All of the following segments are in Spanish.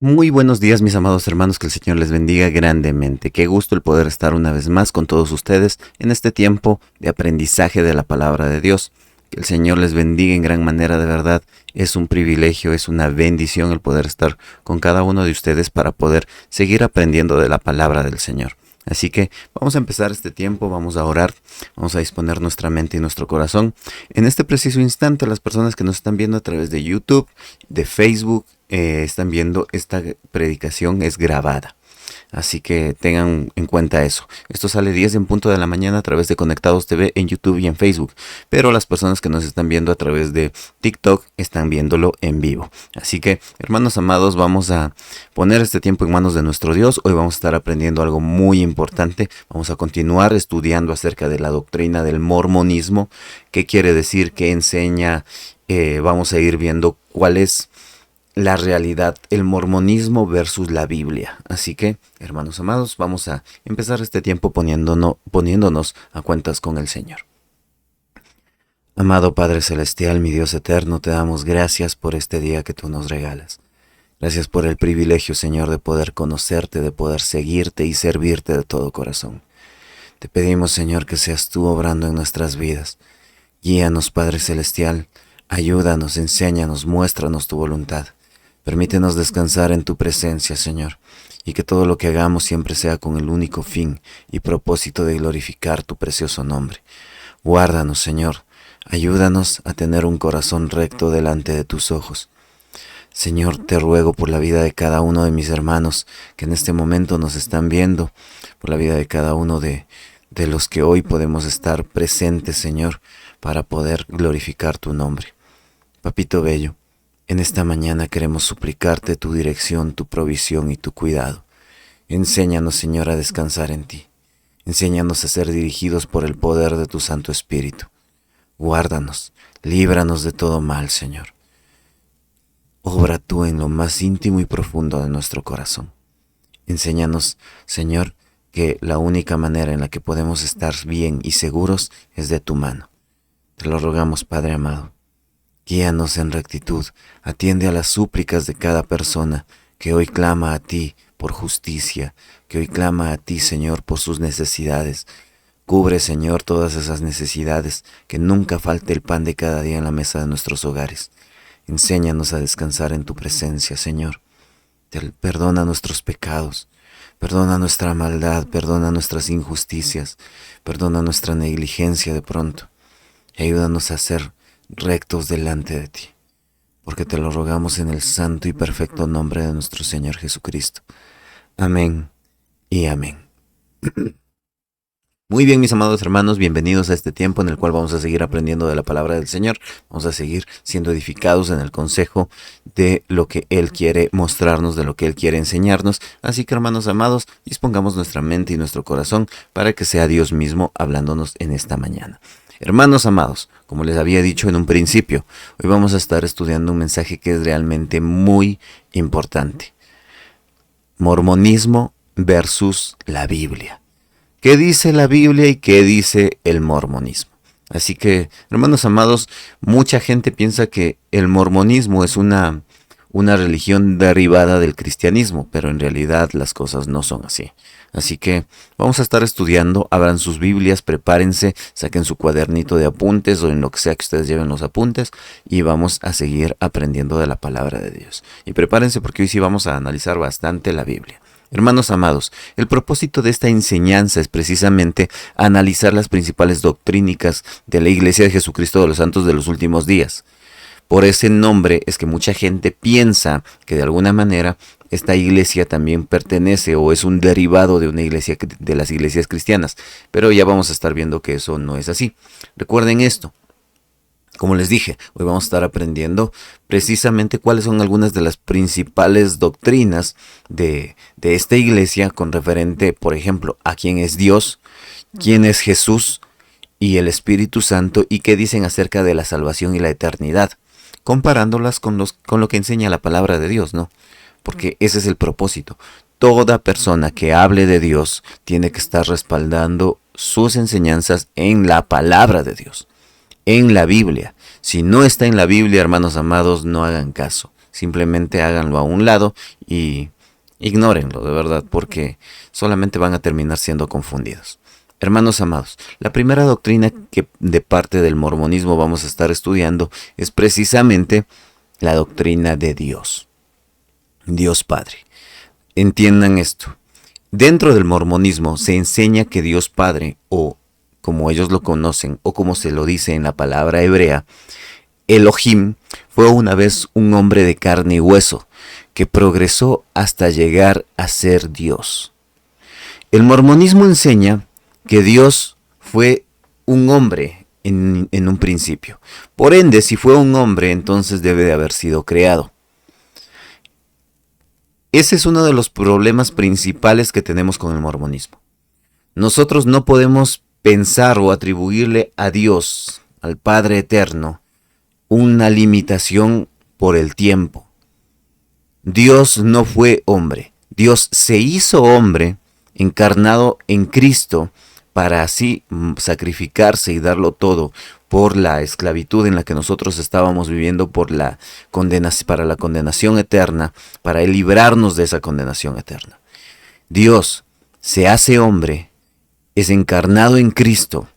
Muy buenos días, mis amados hermanos, que el Señor les bendiga grandemente. Qué gusto el poder estar una vez más con todos ustedes en este tiempo de aprendizaje de la palabra de Dios. Que el Señor les bendiga en gran manera, de verdad. Es un privilegio, es una bendición el poder estar con cada uno de ustedes para poder seguir aprendiendo de la palabra del Señor. Así que vamos a empezar este tiempo, vamos a orar, vamos a disponer nuestra mente y nuestro corazón. En este preciso instante, las personas que nos están viendo a través de YouTube, de Facebook, están viendo esta predicación es grabada. Así que tengan en cuenta eso. Esto sale 10 en punto de la mañana a través de Conectados TV en YouTube y en Facebook. Pero las personas que nos están viendo a través de TikTok están viéndolo en vivo. Así que, hermanos amados, vamos a poner este tiempo en manos de nuestro Dios. Hoy vamos a estar aprendiendo algo muy importante. Vamos a continuar estudiando acerca de la doctrina del mormonismo. ¿Qué quiere decir? ¿Qué enseña? Vamos a ir viendo cuál es la realidad, el mormonismo versus la Biblia. Así que, hermanos amados, vamos a empezar este tiempo poniéndonos a cuentas con el Señor. Amado Padre Celestial, mi Dios eterno, te damos gracias por este día que tú nos regalas. Gracias por el privilegio, Señor, de poder conocerte, de poder seguirte y servirte de todo corazón. Te pedimos, Señor, que seas tú obrando en nuestras vidas. Guíanos, Padre Celestial, ayúdanos, enséñanos, muéstranos tu voluntad. Permítenos descansar en tu presencia, Señor, y que todo lo que hagamos siempre sea con el único fin y propósito de glorificar tu precioso nombre. Guárdanos, Señor, ayúdanos a tener un corazón recto delante de tus ojos. Señor, te ruego por la vida de cada uno de mis hermanos que en este momento nos están viendo, por la vida de cada uno de los que hoy podemos estar presentes, Señor, para poder glorificar tu nombre. Papito bello, en esta mañana queremos suplicarte tu dirección, tu provisión y tu cuidado. Enséñanos, Señor, a descansar en ti. Enséñanos a ser dirigidos por el poder de tu Santo Espíritu. Guárdanos, líbranos de todo mal, Señor. Obra tú en lo más íntimo y profundo de nuestro corazón. Enséñanos, Señor, que la única manera en la que podemos estar bien y seguros es de tu mano. Te lo rogamos, Padre amado. Guíanos en rectitud, atiende a las súplicas de cada persona que hoy clama a ti por justicia, que hoy clama a ti, Señor, por sus necesidades. Cubre, Señor, todas esas necesidades, que nunca falte el pan de cada día en la mesa de nuestros hogares. Enséñanos a descansar en tu presencia, Señor. Perdona nuestros pecados, perdona nuestra maldad, perdona nuestras injusticias, perdona nuestra negligencia de pronto. Ayúdanos a ser rectos delante de ti, porque te lo rogamos en el santo y perfecto nombre de nuestro Señor Jesucristo. Amén y amén. Muy bien, mis amados hermanos, bienvenidos a este tiempo en el cual vamos a seguir aprendiendo de la palabra del Señor. Vamos a seguir siendo edificados en el consejo de lo que Él quiere mostrarnos, de lo que Él quiere enseñarnos. Así que, hermanos amados, dispongamos nuestra mente y nuestro corazón para que sea Dios mismo hablándonos en esta mañana. Hermanos amados, como les había dicho en un principio, hoy vamos a estar estudiando un mensaje que es realmente muy importante. Mormonismo versus la Biblia. ¿Qué dice la Biblia y qué dice el mormonismo? Así que, hermanos amados, mucha gente piensa que el mormonismo es una religión derivada del cristianismo, pero en realidad las cosas no son así. Así que vamos a estar estudiando, abran sus Biblias, prepárense, saquen su cuadernito de apuntes o en lo que sea que ustedes lleven los apuntes y vamos a seguir aprendiendo de la palabra de Dios. Y prepárense porque hoy sí vamos a analizar bastante la Biblia. Hermanos amados, el propósito de esta enseñanza es precisamente analizar las principales doctrínicas de la Iglesia de Jesucristo de los Santos de los Últimos Días. Por ese nombre es que mucha gente piensa que de alguna manera esta iglesia también pertenece o es un derivado de una iglesia, de las iglesias cristianas. Pero ya vamos a estar viendo que eso no es así. Recuerden esto. Como les dije, hoy vamos a estar aprendiendo precisamente cuáles son algunas de las principales doctrinas de esta iglesia con referente, por ejemplo, a quién es Dios, quién es Jesús y el Espíritu Santo y qué dicen acerca de la salvación y la eternidad, comparándolas con lo que enseña la palabra de Dios, ¿no? Porque ese es el propósito. Toda persona que hable de Dios tiene que estar respaldando sus enseñanzas en la palabra de Dios, en la Biblia. Si no está en la Biblia, hermanos amados, no hagan caso. simplemente háganlo a un lado y ignórenlo, de verdad, porque solamente van a terminar siendo confundidos. Hermanos amados, la primera doctrina que de parte del mormonismo vamos a estar estudiando es precisamente la doctrina de Dios, Dios Padre. Entiendan esto. Dentro del mormonismo se enseña que Dios Padre, o como ellos lo conocen, o como se lo dice en la palabra hebrea, Elohim, fue una vez un hombre de carne y hueso, que progresó hasta llegar a ser Dios. El mormonismo enseña que Dios fue un hombre en un principio. Por ende, si fue un hombre, entonces debe de haber sido creado. Ese es uno de los problemas principales que tenemos con el mormonismo. Nosotros no podemos pensar o atribuirle a Dios, al Padre Eterno, una limitación por el tiempo. Dios no fue hombre. Dios se hizo hombre encarnado en Cristo para así sacrificarse y darlo todo por la esclavitud en la que nosotros estábamos viviendo, por la para la condenación eterna, para librarnos de esa condenación eterna. Dios se hace hombre, es encarnado en Cristo.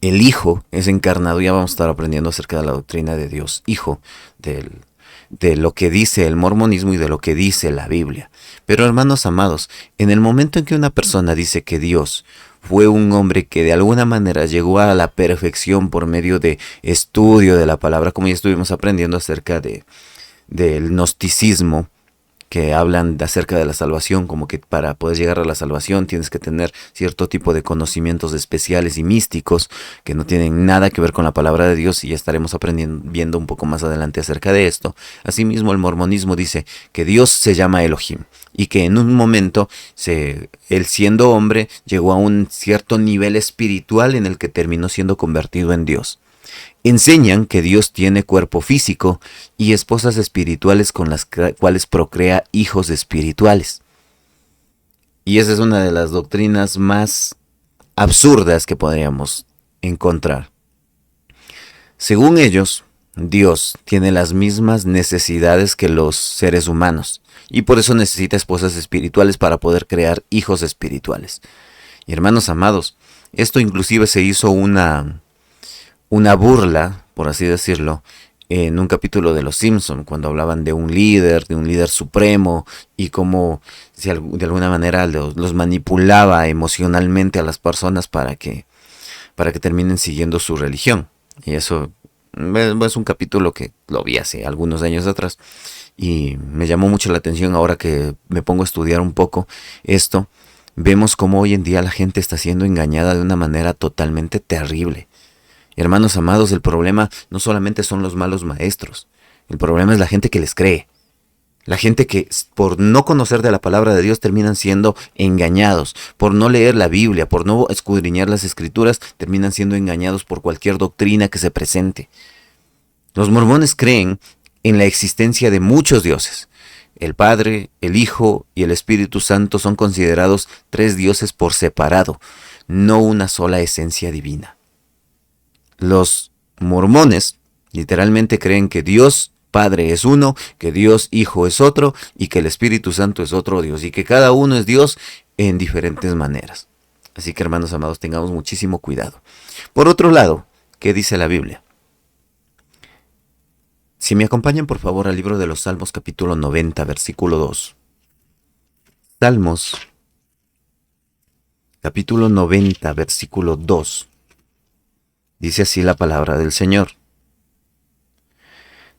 El Hijo es encarnado, ya vamos a estar aprendiendo acerca de la doctrina de Dios Hijo, de lo que dice el mormonismo y de lo que dice la Biblia. Pero hermanos amados, en el momento en que una persona dice que Dios fue un hombre que de alguna manera llegó a la perfección por medio de estudio de la palabra, como ya estuvimos aprendiendo acerca del gnosticismo, que hablan acerca de la salvación, como que para poder llegar a la salvación tienes que tener cierto tipo de conocimientos especiales y místicos que no tienen nada que ver con la palabra de Dios, y ya estaremos viendo un poco más adelante acerca de esto. Asimismo, el mormonismo dice que Dios se llama Elohim y que en un momento él, siendo hombre, llegó a un cierto nivel espiritual en el que terminó siendo convertido en Dios. Enseñan que Dios tiene cuerpo físico y esposas espirituales con las cuales procrea hijos espirituales. Y esa es una de las doctrinas más absurdas que podríamos encontrar. Según ellos, Dios tiene las mismas necesidades que los seres humanos y por eso necesita esposas espirituales para poder crear hijos espirituales. Y hermanos amados, esto inclusive se hizo una burla, por así decirlo, en un capítulo de Los Simpson, cuando hablaban de un líder supremo, y cómo de alguna manera los manipulaba emocionalmente a las personas para que terminen siguiendo su religión. Y eso es un capítulo que lo vi hace algunos años atrás, y me llamó mucho la atención ahora que me pongo a estudiar un poco esto. Vemos cómo hoy en día la gente está siendo engañada de una manera totalmente terrible. Hermanos amados, el problema no solamente son los malos maestros, el problema es la gente que les cree. La gente que por no conocer de la palabra de Dios terminan siendo engañados, por no leer la Biblia, por no escudriñar las Escrituras, terminan siendo engañados por cualquier doctrina que se presente. Los mormones creen en la existencia de muchos dioses. El Padre, el Hijo y el Espíritu Santo son considerados 3 dioses por separado, no una sola esencia divina. Los mormones literalmente creen que Dios Padre es uno, que Dios Hijo es otro y que el Espíritu Santo es otro Dios, y que cada uno es Dios en diferentes maneras. Así que, hermanos amados, tengamos muchísimo cuidado. Por otro lado, ¿qué dice la Biblia? Si me acompañan por favor al libro de los Salmos capítulo 90, versículo 2. Salmos capítulo 90, versículo 2. Dice así la palabra del Señor.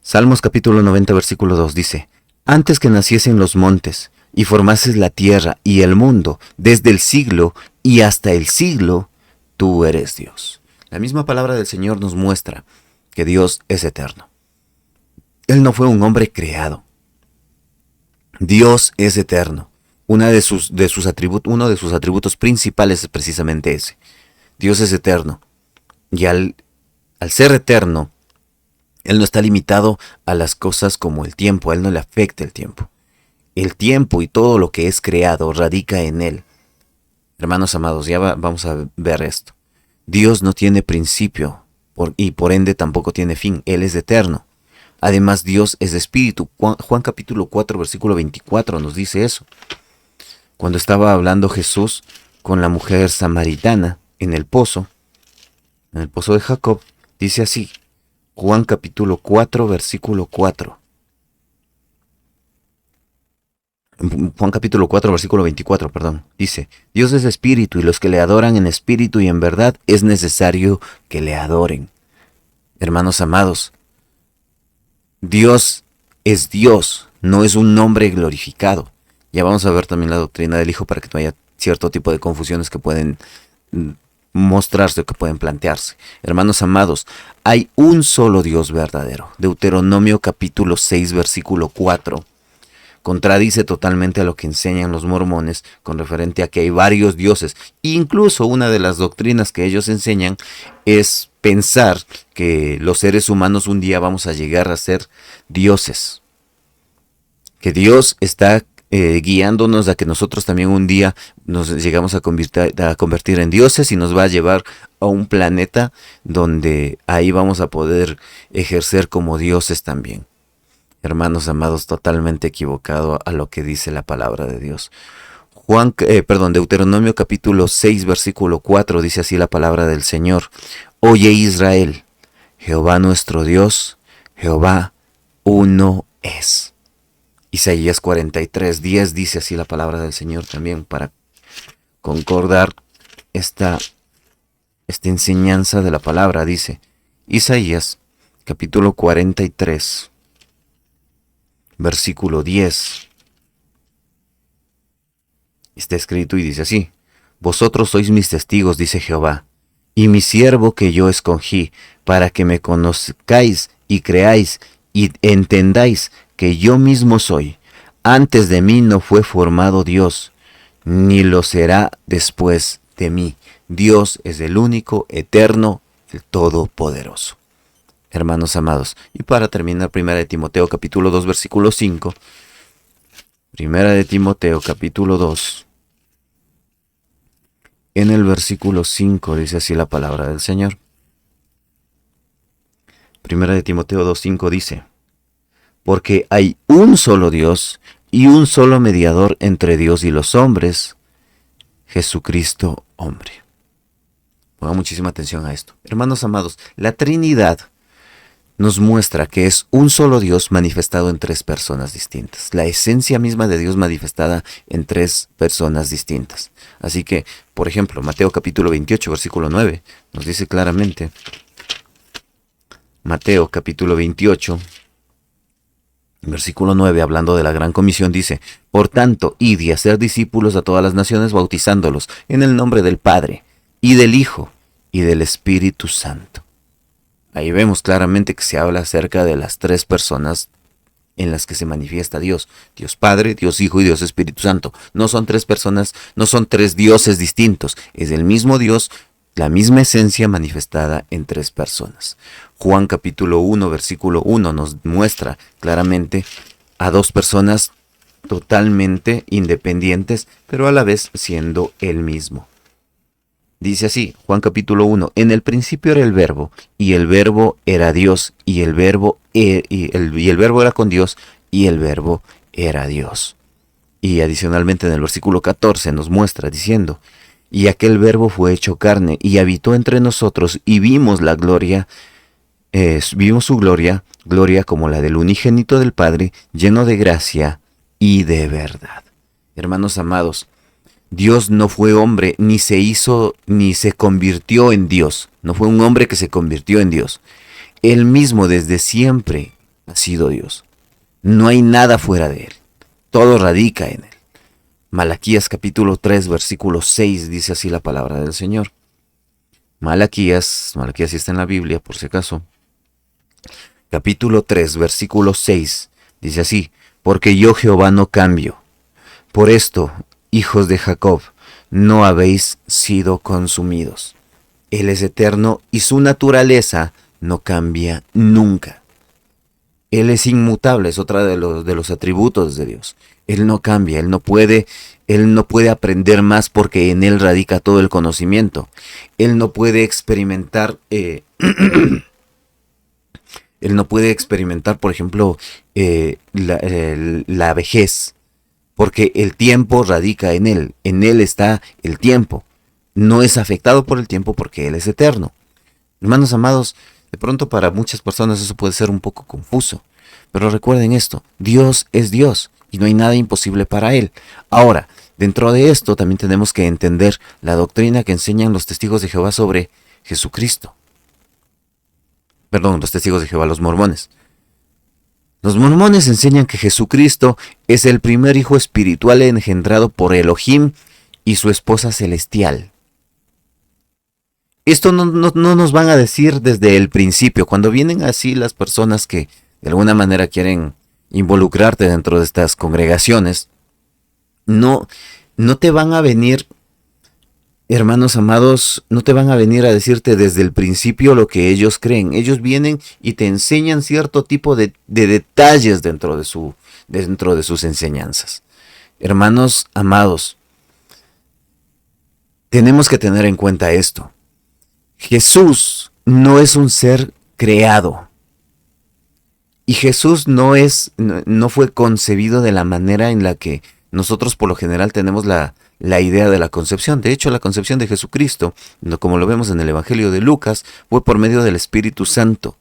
Salmos capítulo 90, versículo 2 dice: Antes que naciesen los montes, y formases la tierra y el mundo, desde el siglo y hasta el siglo, tú eres Dios. La misma palabra del Señor nos muestra que Dios es eterno. Él no fue un hombre creado. Dios es eterno. Uno de sus atributos principales es precisamente ese. Dios es eterno. Y al ser eterno, Él no está limitado a las cosas como el tiempo. A Él no le afecta el tiempo. El tiempo y todo lo que es creado radica en Él. Hermanos amados, ya vamos a ver esto. Dios no tiene principio y por ende tampoco tiene fin. Él es eterno. Además, Dios es espíritu. Juan capítulo 4, versículo 24 nos dice eso. Cuando estaba hablando Jesús con la mujer samaritana en el pozo de Jacob, dice así, Juan capítulo 4, versículo 4. Juan capítulo 4, versículo 24, perdón. Dice, Dios es espíritu y los que le adoran en espíritu y en verdad es necesario que le adoren. Hermanos amados, Dios es Dios, no es un nombre glorificado. Ya vamos a ver también la doctrina del Hijo para que no haya cierto tipo de confusiones que pueden mostrarse o que pueden plantearse. Hermanos amados, hay un solo Dios verdadero. Deuteronomio capítulo 6, versículo 4. Contradice totalmente a lo que enseñan los mormones con referente a que hay varios dioses. Incluso una de las doctrinas que ellos enseñan es pensar que los seres humanos un día vamos a llegar a ser dioses. Que Dios está guiándonos a que nosotros también un día nos llegamos a convertir en dioses y nos va a llevar a un planeta donde ahí vamos a poder ejercer como dioses también. Hermanos amados, totalmente equivocado a lo que dice la palabra de Dios. Deuteronomio capítulo 6, versículo 4 dice así la palabra del Señor. Oye Israel, Jehová nuestro Dios, Jehová uno es. Isaías 43, 10 dice así la palabra del Señor también para concordar esta enseñanza de la palabra. Dice Isaías capítulo 43. Versículo 10. Está escrito y dice así. Vosotros sois mis testigos, dice Jehová, y mi siervo que yo escogí, para que me conozcáis y creáis y entendáis que yo mismo soy. Antes de mí no fue formado Dios, ni lo será después de mí. Dios es el único, eterno, el todopoderoso. Hermanos amados, y para terminar, 1 de Timoteo capítulo 2, versículo 5. 1 de Timoteo capítulo 2. En el versículo 5 dice así la palabra del Señor. 1 de Timoteo 2, 5 dice, porque hay un solo Dios y un solo mediador entre Dios y los hombres, Jesucristo hombre. Pongan muchísima atención a esto. Hermanos amados, la Trinidad nos muestra que es un solo Dios manifestado en tres personas distintas. La esencia misma de Dios manifestada en tres personas distintas. Así que, por ejemplo, Mateo capítulo 28, versículo 9, nos dice claramente, Mateo capítulo 28, versículo 9, hablando de la gran comisión, dice, por tanto, id y hacer discípulos a todas las naciones, bautizándolos en el nombre del Padre, y del Hijo, y del Espíritu Santo. Ahí vemos claramente que se habla acerca de las tres personas en las que se manifiesta Dios. Dios Padre, Dios Hijo y Dios Espíritu Santo. No son tres personas, no son tres dioses distintos. Es el mismo Dios, la misma esencia manifestada en tres personas. Juan capítulo 1, versículo 1 nos muestra claramente a dos personas totalmente independientes, pero a la vez siendo el mismo. Dice así, Juan capítulo 1, en el principio era el verbo, y el verbo era Dios, y el verbo era con Dios, y el verbo era Dios. Y adicionalmente en el versículo 14 nos muestra diciendo, y aquel verbo fue hecho carne, y habitó entre nosotros, y vimos la gloria, vimos su gloria, gloria como la del unigénito del Padre, lleno de gracia y de verdad. Hermanos amados, Dios no fue hombre, ni se convirtió en Dios. No fue un hombre que se convirtió en Dios. Él mismo desde siempre ha sido Dios. No hay nada fuera de Él. Todo radica en Él. Malaquías capítulo 3, versículo 6 dice así la palabra del Señor. Malaquías sí está en la Biblia, por si acaso. Capítulo 3, versículo 6 dice así, porque yo Jehová no cambio. Por esto, hijos de Jacob, no habéis sido consumidos. Él es eterno y su naturaleza no cambia nunca. Él es inmutable, es otra de los atributos de Dios. Él no cambia, Él no puede aprender más porque en Él radica todo el conocimiento. Él no puede experimentar Él no puede experimentar, por ejemplo, la vejez, porque el tiempo radica en Él. En Él está el tiempo. No es afectado por el tiempo porque Él es eterno. Hermanos amados, de pronto para muchas personas eso puede ser un poco confuso, pero recuerden esto, Dios es Dios y no hay nada imposible para Él. Ahora, dentro de esto también tenemos que entender la doctrina que enseñan los testigos de Jehová sobre Jesucristo. Perdón, los testigos de Jehová, los mormones. Los mormones enseñan que Jesucristo es el primer hijo espiritual engendrado por Elohim y su esposa celestial. Esto no nos van a decir desde el principio. Cuando vienen así las personas que de alguna manera quieren involucrarte dentro de estas congregaciones, no te van a venir, hermanos amados, no te van a venir a decirte desde el principio lo que ellos creen. Ellos vienen y te enseñan cierto tipo de detalles dentro de sus enseñanzas. Hermanos amados, tenemos que tener en cuenta esto. Jesús no es un ser creado. Y Jesús no fue concebido de la manera en la que nosotros por lo general tenemos la idea de la concepción. De hecho, la concepción de Jesucristo, como lo vemos en el Evangelio de Lucas, fue por medio del Espíritu Santo.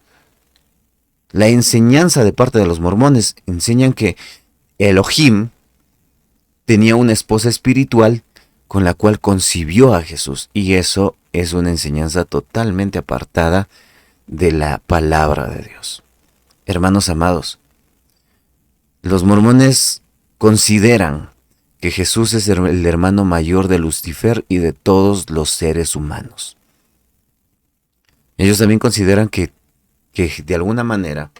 La enseñanza de parte de los mormones enseñan que Elohim tenía una esposa espiritual con la cual concibió a Jesús. Y eso es una enseñanza totalmente apartada de la palabra de Dios. Hermanos amados, los mormones consideran que Jesús es el hermano mayor de Lucifer y de todos los seres humanos. Ellos también consideran que de alguna manera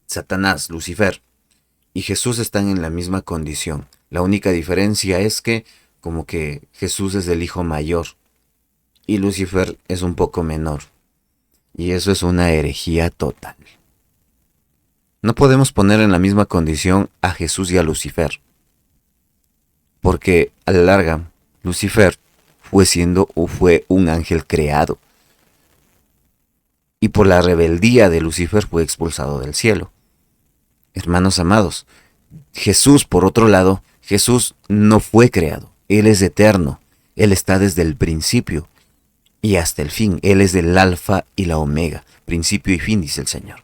Satanás, Lucifer y Jesús están en la misma condición. La única diferencia es que como que Jesús es el hijo mayor y Lucifer es un poco menor. Y eso es una herejía total. No podemos poner en la misma condición a Jesús y a Lucifer, porque a la larga Lucifer fue un ángel creado, y por la rebeldía de Lucifer fue expulsado del cielo. Hermanos amados, Jesús, por otro lado, Jesús no fue creado, Él es eterno, Él está desde el principio y hasta el fin, Él es el alfa y la omega, principio y fin, dice el Señor.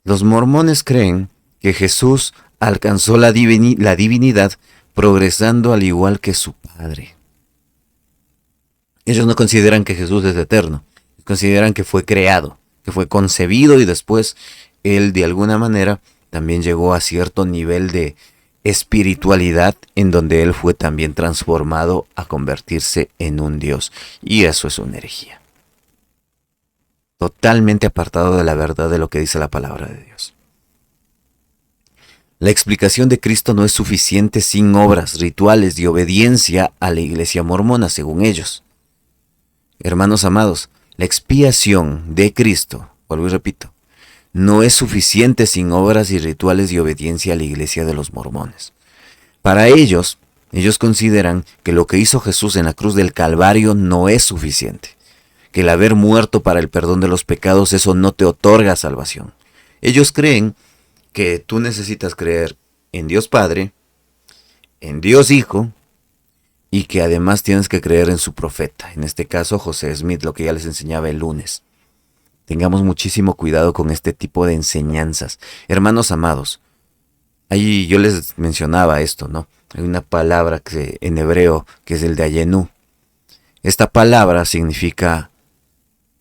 Los mormones creen que Jesús alcanzó la divinidad progresando al igual que su Padre. Ellos no consideran que Jesús es eterno, consideran que fue creado, que fue concebido y después Él de alguna manera también llegó a cierto nivel de espiritualidad en donde Él fue también transformado a convertirse en un Dios. Y eso es una herejía. Totalmente apartado de la verdad de lo que dice la palabra de Dios. La explicación de Cristo no es suficiente sin obras, rituales y obediencia a la iglesia mormona, según ellos. Hermanos amados, la expiación de Cristo, vuelvo y repito, no es suficiente sin obras y rituales y obediencia a la iglesia de los mormones. Para ellos consideran que lo que hizo Jesús en la cruz del Calvario no es suficiente. Que el haber muerto para el perdón de los pecados, eso no te otorga salvación. Ellos creen que tú necesitas creer en Dios Padre, en Dios Hijo, y que además tienes que creer en su profeta. En este caso, José Smith, lo que ya les enseñaba el lunes. Tengamos muchísimo cuidado con este tipo de enseñanzas. Hermanos amados, ahí yo les mencionaba esto, ¿no? Hay una palabra en hebreo que es el de Ayenú. Esta palabra significa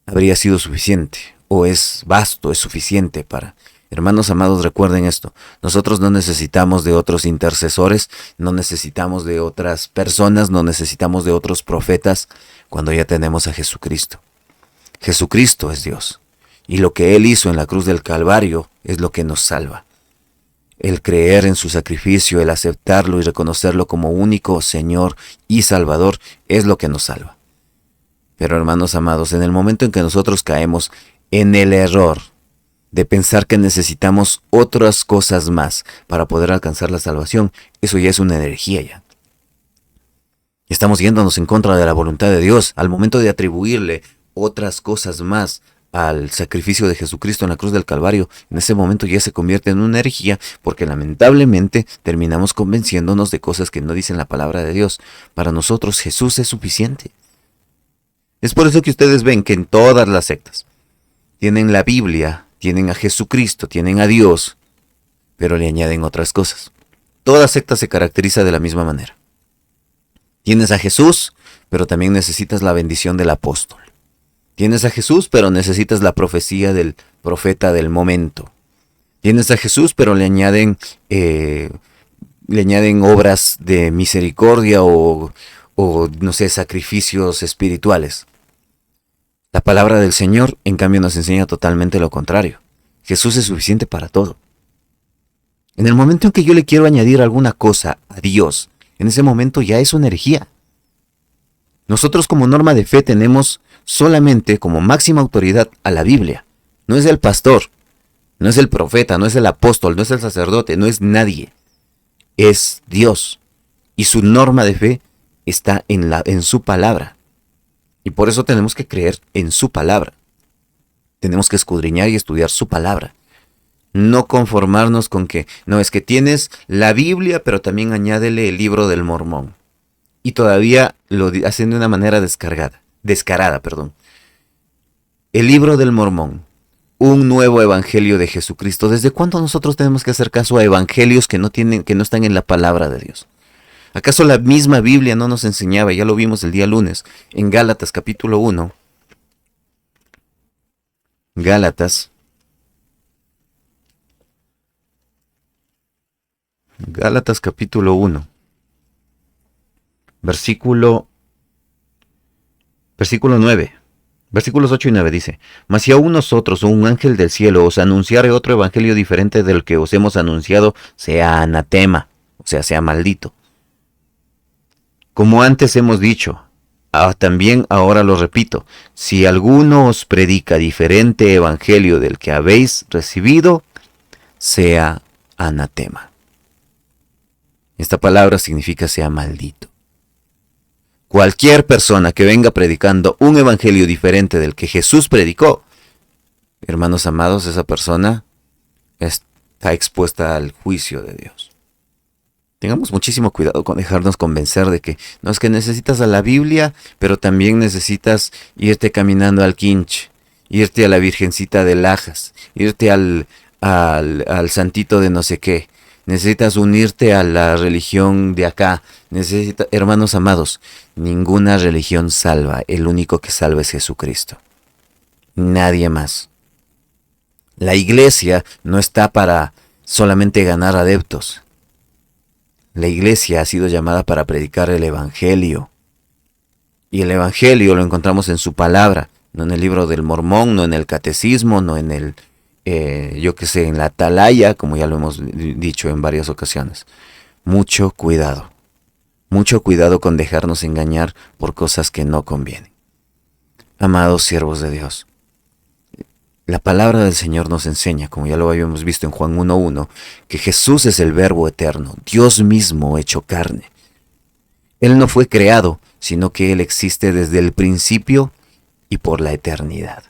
habría sido suficiente, o es vasto, es suficiente para. Hermanos amados, recuerden esto, nosotros no necesitamos de otros intercesores, no necesitamos de otras personas, no necesitamos de otros profetas, cuando ya tenemos a Jesucristo. Jesucristo es Dios, y lo que Él hizo en la cruz del Calvario es lo que nos salva. El creer en su sacrificio, el aceptarlo y reconocerlo como único Señor y Salvador es lo que nos salva. Pero hermanos amados, en el momento en que nosotros caemos en el error de pensar que necesitamos otras cosas más para poder alcanzar la salvación, eso ya es una herejía ya. Estamos yéndonos en contra de la voluntad de Dios al momento de atribuirle otras cosas más al sacrificio de Jesucristo en la cruz del Calvario, en ese momento ya se convierte en una herejía, porque lamentablemente terminamos convenciéndonos de cosas que no dicen la palabra de Dios. Para nosotros Jesús es suficiente. Es por eso que ustedes ven que en todas las sectas tienen la Biblia, tienen a Jesucristo, tienen a Dios, pero le añaden otras cosas. Toda secta se caracteriza de la misma manera. Tienes a Jesús, pero también necesitas la bendición del apóstol. Tienes a Jesús, pero necesitas la profecía del profeta del momento. Tienes a Jesús, pero le añaden obras de misericordia o no sé, sacrificios espirituales. La palabra del Señor, en cambio, nos enseña totalmente lo contrario. Jesús es suficiente para todo. En el momento en que yo le quiero añadir alguna cosa a Dios, en ese momento ya es una herejía. Nosotros como norma de fe tenemos solamente como máxima autoridad a la Biblia. No es el pastor, no es el profeta, no es el apóstol, no es el sacerdote, no es nadie. Es Dios. Y su norma de fe está en su palabra. Y por eso tenemos que creer en su palabra. Tenemos que escudriñar y estudiar su palabra. No conformarnos con que, no, es que tienes la Biblia, pero también añádele el libro del Mormón. Y todavía lo hacen de una manera descarada. El libro del Mormón, un nuevo evangelio de Jesucristo. ¿Desde cuándo nosotros tenemos que hacer caso a evangelios que no están en la palabra de Dios? ¿Acaso la misma Biblia no nos enseñaba? Ya lo vimos el día lunes en Gálatas capítulo 1. Gálatas capítulo 1. Versículo 9. Versículos 8 y 9 dice: Mas si aún nosotros o un ángel del cielo os anunciare otro evangelio diferente del que os hemos anunciado, sea anatema, o sea maldito. Como antes hemos dicho, también ahora lo repito, si alguno os predica diferente evangelio del que habéis recibido, sea anatema. Esta palabra significa sea maldito. Cualquier persona que venga predicando un evangelio diferente del que Jesús predicó, hermanos amados, esa persona está expuesta al juicio de Dios. Tengamos muchísimo cuidado con dejarnos convencer de que no es que necesitas a la Biblia, pero también necesitas irte caminando al Quinche, irte a la Virgencita de Lajas, irte al santito de no sé qué. Necesitas unirte a la religión de acá. Hermanos amados, ninguna religión salva. El único que salva es Jesucristo. Nadie más. La iglesia no está para solamente ganar adeptos. La iglesia ha sido llamada para predicar el evangelio. Y el evangelio lo encontramos en su palabra, no en el libro del Mormón, no en el catecismo, no en el en la atalaya, como ya lo hemos dicho en varias ocasiones. Mucho cuidado con dejarnos engañar por cosas que no convienen. Amados siervos de Dios, la palabra del Señor nos enseña, como ya lo habíamos visto en Juan 1:1, que Jesús es el Verbo eterno, Dios mismo hecho carne. Él no fue creado, sino que Él existe desde el principio y por la eternidad.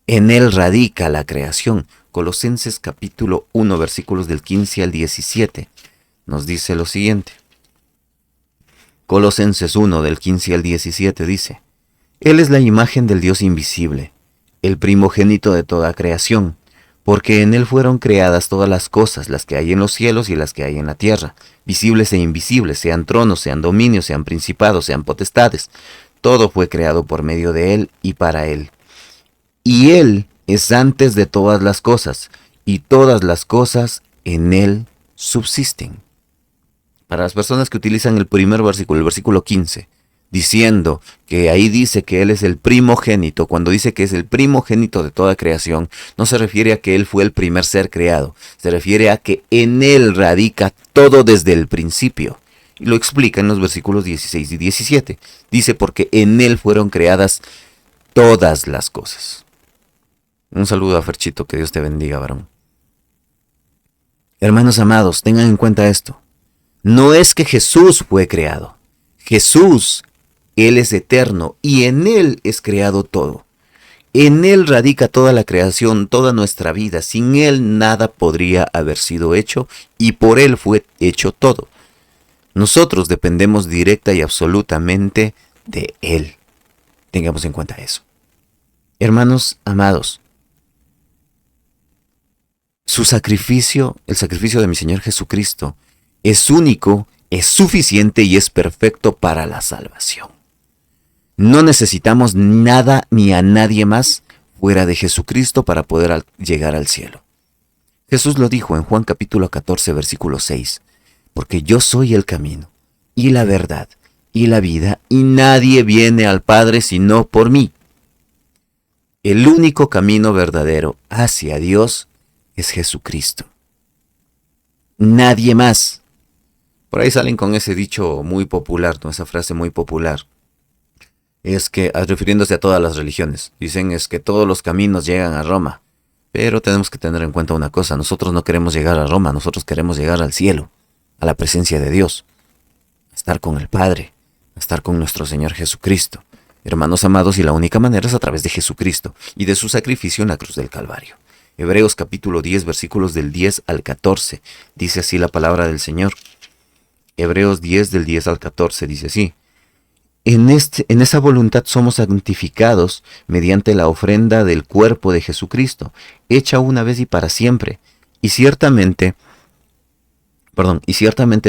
En Él radica la creación. Colosenses capítulo 1, versículos del 15 al 17, nos dice lo siguiente. Colosenses 1, del 15 al 17 dice: Él es la imagen del Dios invisible, el primogénito de toda creación, porque en Él fueron creadas todas las cosas, las que hay en los cielos y las que hay en la tierra, visibles e invisibles, sean tronos, sean dominios, sean principados, sean potestades. Todo fue creado por medio de Él y para Él. Y Él es antes de todas las cosas, y todas las cosas en Él subsisten. Para las personas que utilizan el primer versículo, el versículo 15, diciendo que ahí dice que Él es el primogénito, cuando dice que es el primogénito de toda creación, no se refiere a que Él fue el primer ser creado, se refiere a que en Él radica todo desde el principio. Y lo explica en los versículos 16 y 17. Dice: porque en Él fueron creadas todas las cosas. Un saludo a Ferchito, que Dios te bendiga, varón. Hermanos amados, tengan en cuenta esto. No es que Jesús fue creado. Jesús, Él es eterno y en Él es creado todo. En Él radica toda la creación, toda nuestra vida. Sin Él nada podría haber sido hecho y por Él fue hecho todo. Nosotros dependemos directa y absolutamente de Él. Tengamos en cuenta eso. Hermanos amados, su sacrificio, el sacrificio de mi Señor Jesucristo, es único, es suficiente y es perfecto para la salvación. No necesitamos nada ni a nadie más fuera de Jesucristo para poder llegar al cielo. Jesús lo dijo en Juan capítulo 14, versículo 6, porque yo soy el camino y la verdad y la vida, y nadie viene al Padre sino por mí. El único camino verdadero hacia Dios es Jesucristo. Nadie más. Por ahí salen con ese dicho muy popular, ¿no? Esa frase muy popular. Es que, refiriéndose a todas las religiones, dicen es que todos los caminos llegan a Roma. Pero tenemos que tener en cuenta una cosa, nosotros no queremos llegar a Roma, nosotros queremos llegar al cielo, a la presencia de Dios, a estar con el Padre, a estar con nuestro Señor Jesucristo. Hermanos amados, y la única manera es a través de Jesucristo y de su sacrificio en la cruz del Calvario. Hebreos capítulo 10, versículos del 10 al 14, dice así la palabra del Señor. Hebreos 10 del 10 al 14 dice así. En esa voluntad somos santificados mediante la ofrenda del cuerpo de Jesucristo, hecha una vez y para siempre. Y ciertamente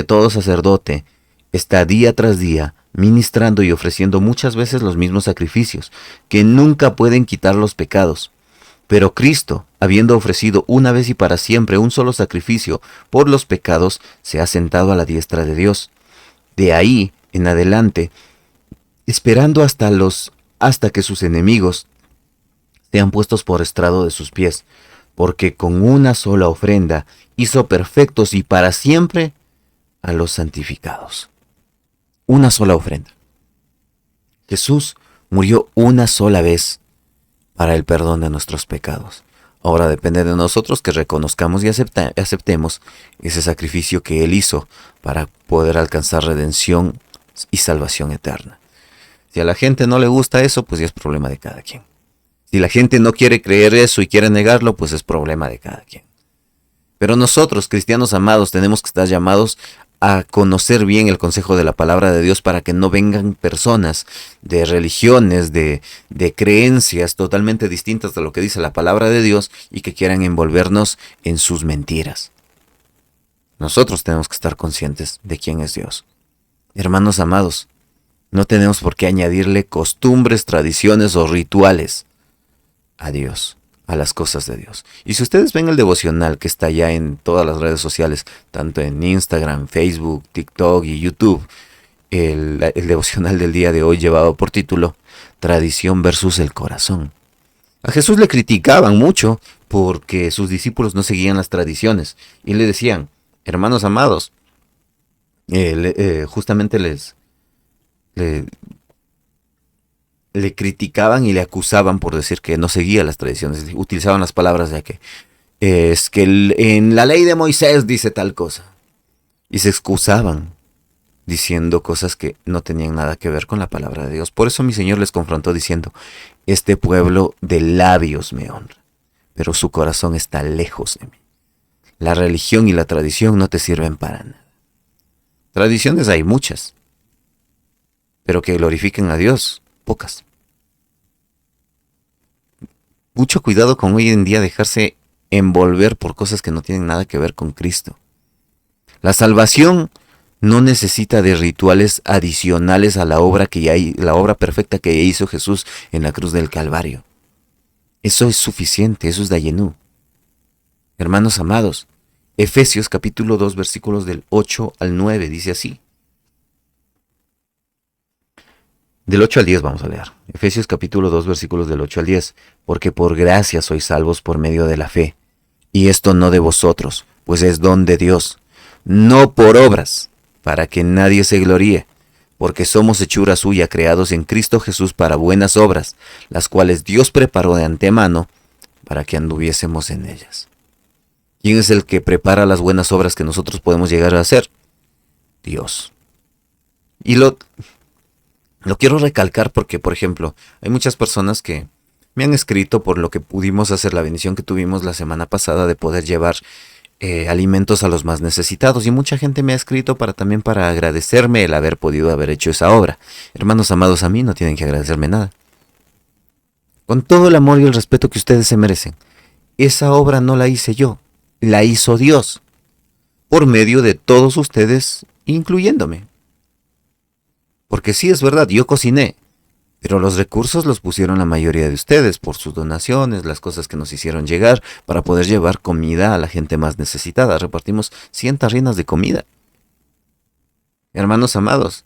todo sacerdote está día tras día ministrando y ofreciendo muchas veces los mismos sacrificios, que nunca pueden quitar los pecados. Pero Cristo, habiendo ofrecido una vez y para siempre un solo sacrificio por los pecados, se ha sentado a la diestra de Dios. De ahí en adelante, esperando hasta que sus enemigos sean puestos por estrado de sus pies, porque con una sola ofrenda hizo perfectos y para siempre a los santificados. Una sola ofrenda. Jesús murió una sola vez para el perdón de nuestros pecados. Ahora depende de nosotros que reconozcamos y aceptemos ese sacrificio que Él hizo para poder alcanzar redención y salvación eterna. Si a la gente no le gusta eso, pues ya es problema de cada quien. Si la gente no quiere creer eso y quiere negarlo, pues es problema de cada quien. Pero nosotros, cristianos amados, tenemos que estar llamados a conocer bien el consejo de la palabra de Dios para que no vengan personas de religiones, de creencias totalmente distintas de lo que dice la palabra de Dios y que quieran envolvernos en sus mentiras. Nosotros tenemos que estar conscientes de quién es Dios. Hermanos amados, no tenemos por qué añadirle costumbres, tradiciones o rituales a Dios, a las cosas de Dios. Y si ustedes ven el devocional que está ya en todas las redes sociales, tanto en Instagram, Facebook, TikTok y YouTube, el devocional del día de hoy llevado por título Tradición versus el corazón. A Jesús le criticaban mucho porque sus discípulos no seguían las tradiciones y le decían, hermanos amados, justamente le criticaban y le acusaban por decir que no seguía las tradiciones. Utilizaban las palabras de que es que en la ley de Moisés dice tal cosa. Y se excusaban diciendo cosas que no tenían nada que ver con la palabra de Dios. Por eso mi Señor les confrontó diciendo, este pueblo de labios me honra, pero su corazón está lejos de mí. La religión y la tradición no te sirven para nada. Tradiciones hay muchas, pero que glorifiquen a Dios, pocas. Mucho cuidado con hoy en día dejarse envolver por cosas que no tienen nada que ver con Cristo. La salvación no necesita de rituales adicionales a la obra la obra perfecta que hizo Jesús en la cruz del Calvario. Eso es suficiente, eso es dayenú. Hermanos amados, Efesios capítulo 2 versículos del 8 al 9 dice así. Del 8 al 10 vamos a leer. Efesios capítulo 2 versículos del 8 al 10. Porque por gracia sois salvos por medio de la fe. Y esto no de vosotros, pues es don de Dios. No por obras, para que nadie se gloríe. Porque somos hechura suya, creados en Cristo Jesús para buenas obras, las cuales Dios preparó de antemano para que anduviésemos en ellas. ¿Quién es el que prepara las buenas obras que nosotros podemos llegar a hacer? Dios. Y lo quiero recalcar porque, por ejemplo, hay muchas personas que Me han escrito por lo que pudimos hacer, la bendición que tuvimos la semana pasada de poder llevar alimentos a los más necesitados. Y mucha gente me ha escrito también para agradecerme el haber podido haber hecho esa obra. Hermanos amados, a mí no tienen que agradecerme nada. Con todo el amor y el respeto que ustedes se merecen. Esa obra no la hice yo, la hizo Dios, por medio de todos ustedes, incluyéndome. Porque sí es verdad, yo cociné, pero los recursos los pusieron la mayoría de ustedes por sus donaciones, las cosas que nos hicieron llegar para poder llevar comida a la gente más necesitada. Repartimos 100 tarrinas de comida. Hermanos amados,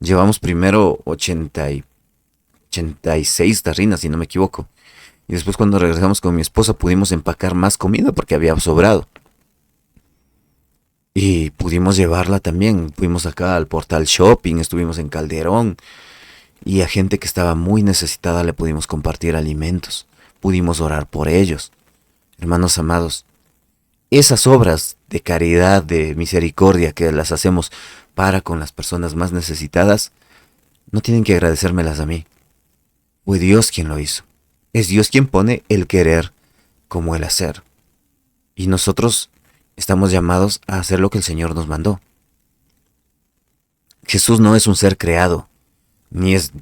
llevamos primero 86 tarrinas, si no me equivoco. Y después cuando regresamos con mi esposa pudimos empacar más comida porque había sobrado. Y pudimos llevarla también. Fuimos acá al Portal Shopping, estuvimos en Calderón. Y a gente que estaba muy necesitada le pudimos compartir alimentos. Pudimos orar por ellos. Hermanos amados, esas obras de caridad, de misericordia que las hacemos para con las personas más necesitadas, no tienen que agradecérmelas a mí. Fue Dios quien lo hizo. Es Dios quien pone el querer como el hacer. Y nosotros estamos llamados a hacer lo que el Señor nos mandó. Jesús no es un ser creado,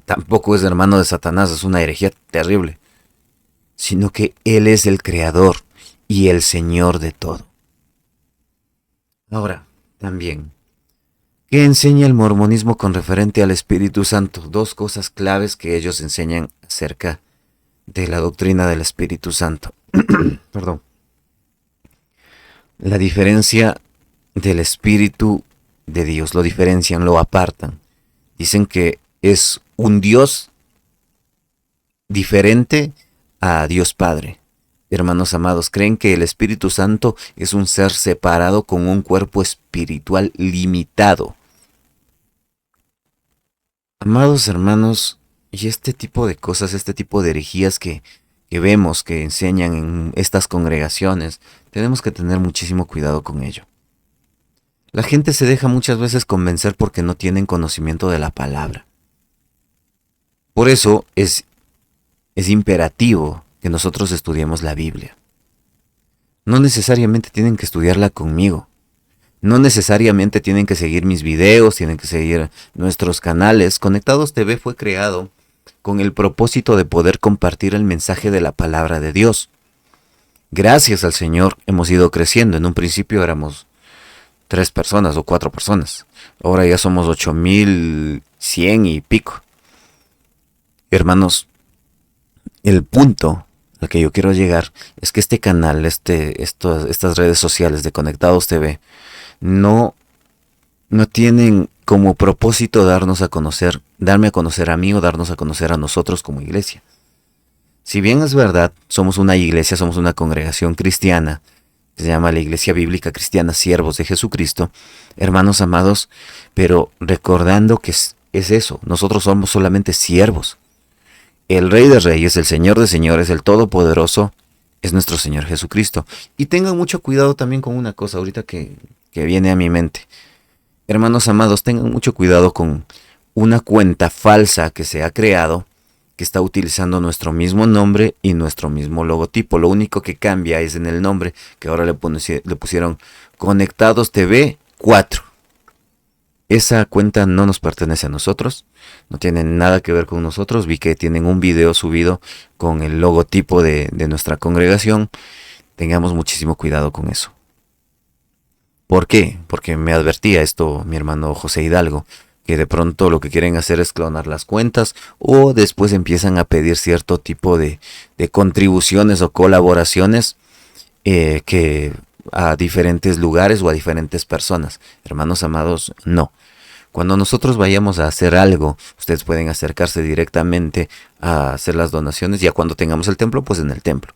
tampoco es hermano de Satanás, es una herejía terrible, sino que Él es el creador y el Señor de todo. Ahora, también, ¿qué enseña el mormonismo con referente al Espíritu Santo? Dos cosas claves que ellos enseñan acerca de la doctrina del Espíritu Santo. Perdón. La diferencia del Espíritu de Dios, lo diferencian, lo apartan. Dicen que es un Dios diferente a Dios Padre. Hermanos amados, creen que el Espíritu Santo es un ser separado con un cuerpo espiritual limitado. Amados hermanos, y este tipo de cosas, este tipo de herejías que vemos, que enseñan en estas congregaciones, tenemos que tener muchísimo cuidado con ello. La gente se deja muchas veces convencer porque no tienen conocimiento de la palabra. Por eso es imperativo que nosotros estudiemos la Biblia. No necesariamente tienen que estudiarla conmigo. No necesariamente tienen que seguir mis videos, tienen que seguir nuestros canales. Conectados TV fue creado con el propósito de poder compartir el mensaje de la palabra de Dios. Gracias al Señor hemos ido creciendo. En un principio éramos 3 personas o 4 personas. Ahora ya somos 8,100 y pico. Hermanos, el punto al que yo quiero llegar es que este canal, estas redes sociales de Conectados TV, no tienen como propósito darme a conocer a mí o darnos a conocer a nosotros como iglesia. Si bien es verdad, somos una iglesia, somos una congregación cristiana, que se llama la Iglesia Bíblica Cristiana Siervos de Jesucristo, hermanos amados, pero recordando que es eso, nosotros somos solamente siervos. El Rey de Reyes, el Señor de Señores, el Todopoderoso, es nuestro Señor Jesucristo. Y tengan mucho cuidado también con una cosa ahorita que viene a mi mente. Hermanos amados, tengan mucho cuidado con una cuenta falsa que se ha creado, que está utilizando nuestro mismo nombre y nuestro mismo logotipo. Lo único que cambia es en el nombre, que ahora le pusieron Conectados TV 4. Esa cuenta no nos pertenece a nosotros, no tiene nada que ver con nosotros. Vi que tienen un video subido con el logotipo de nuestra congregación. Tengamos muchísimo cuidado con eso. ¿Por qué? Porque me advertía esto mi hermano José Hidalgo, que de pronto lo que quieren hacer es clonar las cuentas o después empiezan a pedir cierto tipo de contribuciones o colaboraciones que a diferentes lugares o a diferentes personas. Hermanos amados, no. Cuando nosotros vayamos a hacer algo, ustedes pueden acercarse directamente a hacer las donaciones. Ya cuando tengamos el templo, pues en el templo.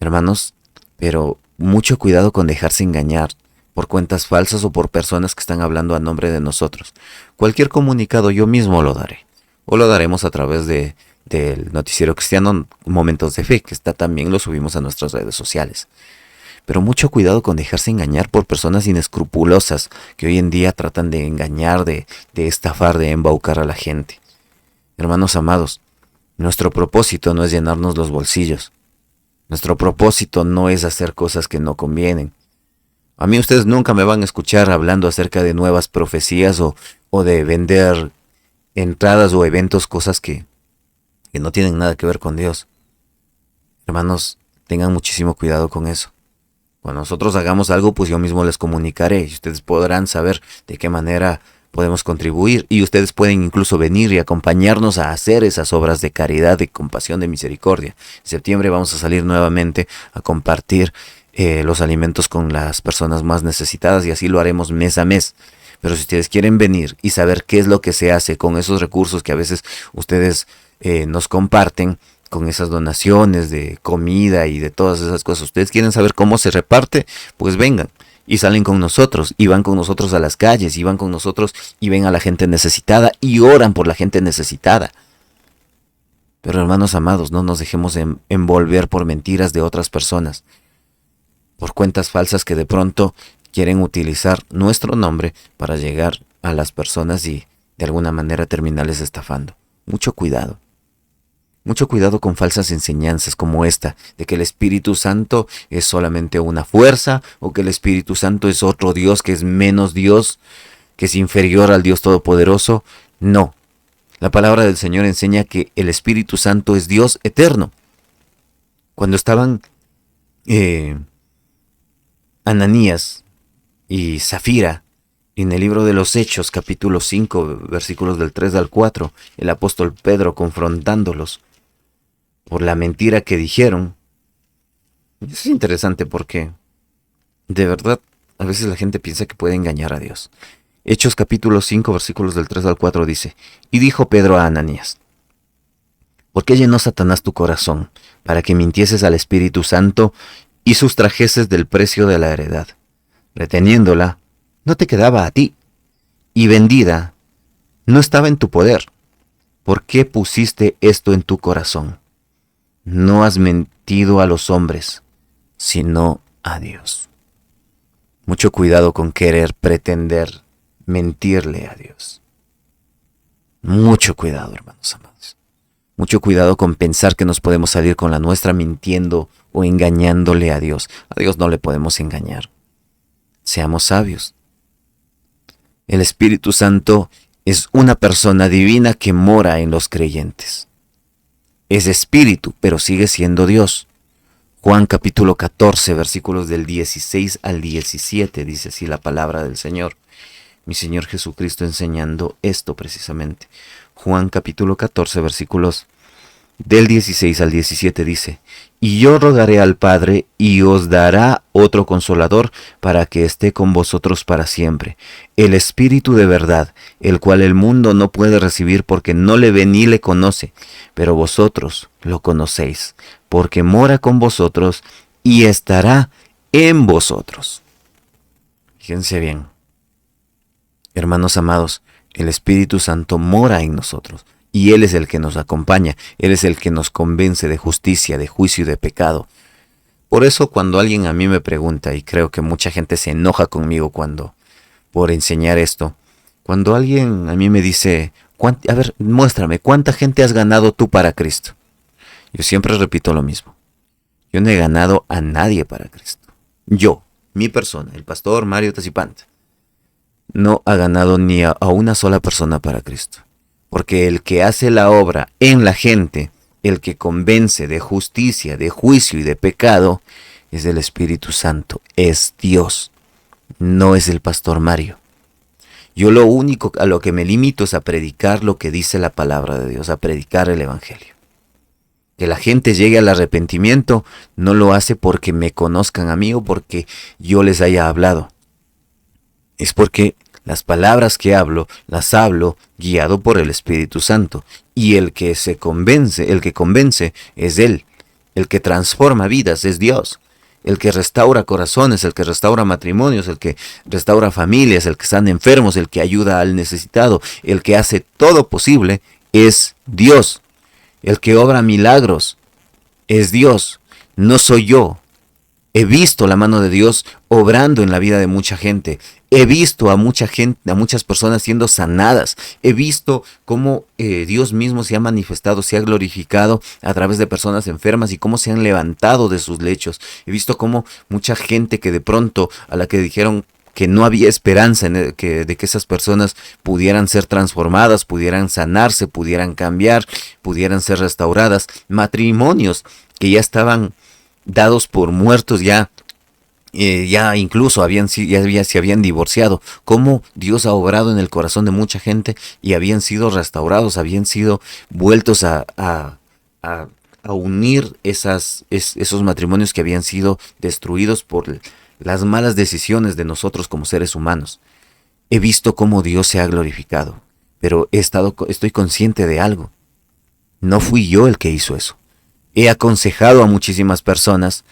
Hermanos, pero mucho cuidado con dejarse engañar por cuentas falsas o por personas que están hablando a nombre de nosotros. Cualquier comunicado yo mismo lo daré. O lo daremos a través del Noticiero Cristiano Momentos de Fe, que también lo subimos a nuestras redes sociales. Pero mucho cuidado con dejarse engañar por personas inescrupulosas que hoy en día tratan de engañar, de estafar, de embaucar a la gente. Hermanos amados, Nuestro propósito no es llenarnos los bolsillos. Nuestro propósito no es hacer cosas que no convienen. A mí ustedes nunca me van a escuchar hablando acerca de nuevas profecías o de vender entradas o eventos, cosas que no tienen nada que ver con Dios. Hermanos, tengan muchísimo cuidado con eso. Cuando nosotros hagamos algo, pues yo mismo les comunicaré y ustedes podrán saber de qué manera podemos contribuir, y ustedes pueden incluso venir y acompañarnos a hacer esas obras de caridad, de compasión, de misericordia. En septiembre vamos a salir nuevamente a compartir los alimentos con las personas más necesitadas, y así lo haremos mes a mes. Pero si ustedes quieren venir y saber qué es lo que se hace con esos recursos que a veces ustedes nos comparten, con esas donaciones de comida y de todas esas cosas, ustedes quieren saber cómo se reparte, pues vengan. Y salen con nosotros, y van con nosotros a las calles, y van con nosotros y ven a la gente necesitada, y oran por la gente necesitada. Pero hermanos amados, no nos dejemos envolver por mentiras de otras personas, por cuentas falsas que de pronto quieren utilizar nuestro nombre para llegar a las personas y de alguna manera terminarles estafando. Mucho cuidado. Mucho cuidado con falsas enseñanzas como esta, de que el Espíritu Santo es solamente una fuerza, o que el Espíritu Santo es otro Dios que es menos Dios, que es inferior al Dios Todopoderoso. No. La palabra del Señor enseña que el Espíritu Santo es Dios eterno. Cuando estaban Ananías y Zafira en el libro de los Hechos, capítulo 5, versículos del 3 al 4, el apóstol Pedro confrontándolos por la mentira que dijeron. Es interesante porque de verdad a veces la gente piensa que puede engañar a Dios. Hechos capítulo 5 versículos del 3 al 4 dice: Y dijo Pedro a Ananías: ¿Por qué llenó Satanás tu corazón para que mintieses al Espíritu Santo y sustrajeses del precio de la heredad? Reteniéndola, no te quedaba a ti, y vendida, no estaba en tu poder. ¿Por qué pusiste esto en tu corazón? No has mentido a los hombres, sino a Dios. Mucho cuidado con querer pretender mentirle a Dios. Mucho cuidado, hermanos amados. Mucho cuidado con pensar que nos podemos salir con la nuestra mintiendo o engañándole a Dios. A Dios no le podemos engañar. Seamos sabios. El Espíritu Santo es una persona divina que mora en los creyentes. Es espíritu, pero sigue siendo Dios. Juan capítulo 14, versículos del 16 al 17, dice así la palabra del Señor. Mi Señor Jesucristo enseñando esto precisamente. Juan capítulo 14, versículos del 16 al 17 dice: Y yo rogaré al Padre, y os dará otro consolador, para que esté con vosotros para siempre, el Espíritu de verdad, el cual el mundo no puede recibir porque no le ve ni le conoce, pero vosotros lo conocéis, porque mora con vosotros y estará en vosotros. Fíjense bien, hermanos amados, el Espíritu Santo mora en nosotros. Y Él es el que nos acompaña, Él es el que nos convence de justicia, de juicio y de pecado. Por eso cuando alguien a mí me pregunta, y creo que mucha gente se enoja conmigo por enseñar esto, cuando alguien a mí me dice: a ver, muéstrame, ¿cuánta gente has ganado tú para Cristo? Yo siempre repito lo mismo. Yo no he ganado a nadie para Cristo. Yo, mi persona, el pastor Mario Tacipanta, no ha ganado ni a una sola persona para Cristo. Porque el que hace la obra en la gente, el que convence de justicia, de juicio y de pecado, es el Espíritu Santo, es Dios, no es el pastor Mario. Yo lo único a lo que me limito es a predicar lo que dice la palabra de Dios, a predicar el Evangelio. Que la gente llegue al arrepentimiento no lo hace porque me conozcan a mí o porque yo les haya hablado. Es porque las palabras que hablo, las hablo guiado por el Espíritu Santo. Y el que convence es Él. El que transforma vidas es Dios. El que restaura corazones, el que restaura matrimonios, el que restaura familias, el que sana enfermos, el que ayuda al necesitado, el que hace todo posible es Dios. El que obra milagros es Dios, no soy yo. He visto la mano de Dios obrando en la vida de mucha gente. He visto a mucha gente, a muchas personas siendo sanadas. He visto cómo Dios mismo se ha manifestado, se ha glorificado a través de personas enfermas y cómo se han levantado de sus lechos. He visto cómo mucha gente que de pronto a la que dijeron que no había esperanza de que esas personas pudieran ser transformadas, pudieran sanarse, pudieran cambiar, pudieran ser restauradas. Matrimonios que ya estaban dados por muertos, ya incluso se habían divorciado. Cómo Dios ha obrado en el corazón de mucha gente y habían sido restaurados, habían sido vueltos a unir esos matrimonios que habían sido destruidos por las malas decisiones de nosotros como seres humanos. He visto cómo Dios se ha glorificado, pero estoy consciente de algo. No fui yo el que hizo eso. He aconsejado a muchísimas personas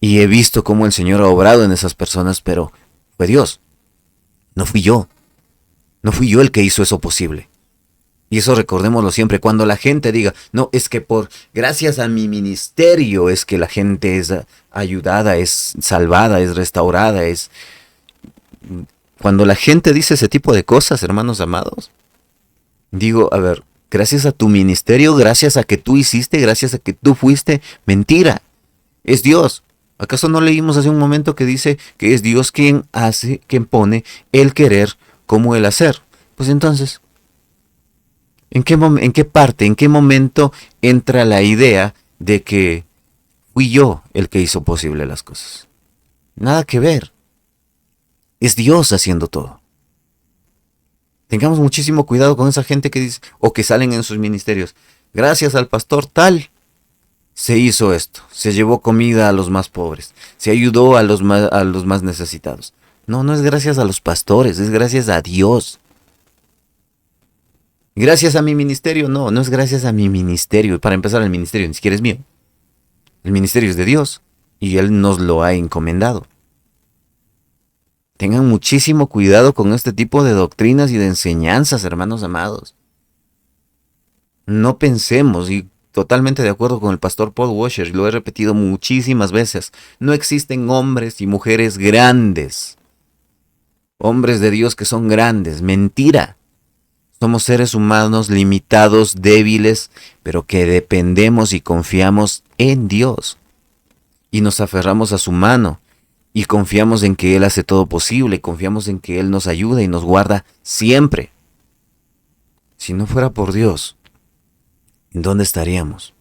y he visto cómo el Señor ha obrado en esas personas, pero fue Dios. No fui yo. No fui yo el que hizo eso posible. Y eso recordémoslo siempre. Cuando la gente diga, no, es que gracias a mi ministerio es que la gente es ayudada, es salvada, es restaurada, Cuando la gente dice ese tipo de cosas, hermanos amados, digo, a ver, gracias a tu ministerio, gracias a que tú hiciste, gracias a que tú fuiste, mentira, es Dios. ¿Acaso no leímos hace un momento que dice que es Dios quien hace, quien pone el querer como el hacer? Pues entonces, ¿en qué parte, en qué momento entra la idea de que fui yo el que hizo posible las cosas? Nada que ver. Es Dios haciendo todo. Tengamos muchísimo cuidado con esa gente que dice, o que salen en sus ministerios, gracias al pastor tal, se hizo esto, se llevó comida a los más pobres, se ayudó a los más necesitados. No, no es gracias a los pastores, es gracias a Dios. Gracias a mi ministerio, no es gracias a mi ministerio. Para empezar, el ministerio ni siquiera es mío. El ministerio es de Dios y Él nos lo ha encomendado. Tengan muchísimo cuidado con este tipo de doctrinas y de enseñanzas, hermanos amados. No pensemos, y totalmente de acuerdo con el pastor Paul Washer, lo he repetido muchísimas veces, no existen hombres y mujeres grandes. Hombres de Dios que son grandes, mentira. Somos seres humanos limitados, débiles, pero que dependemos y confiamos en Dios. Y nos aferramos a su mano y confiamos en que Él hace todo posible, confiamos en que Él nos ayuda y nos guarda siempre. Si no fuera por Dios, ¿en dónde estaríamos?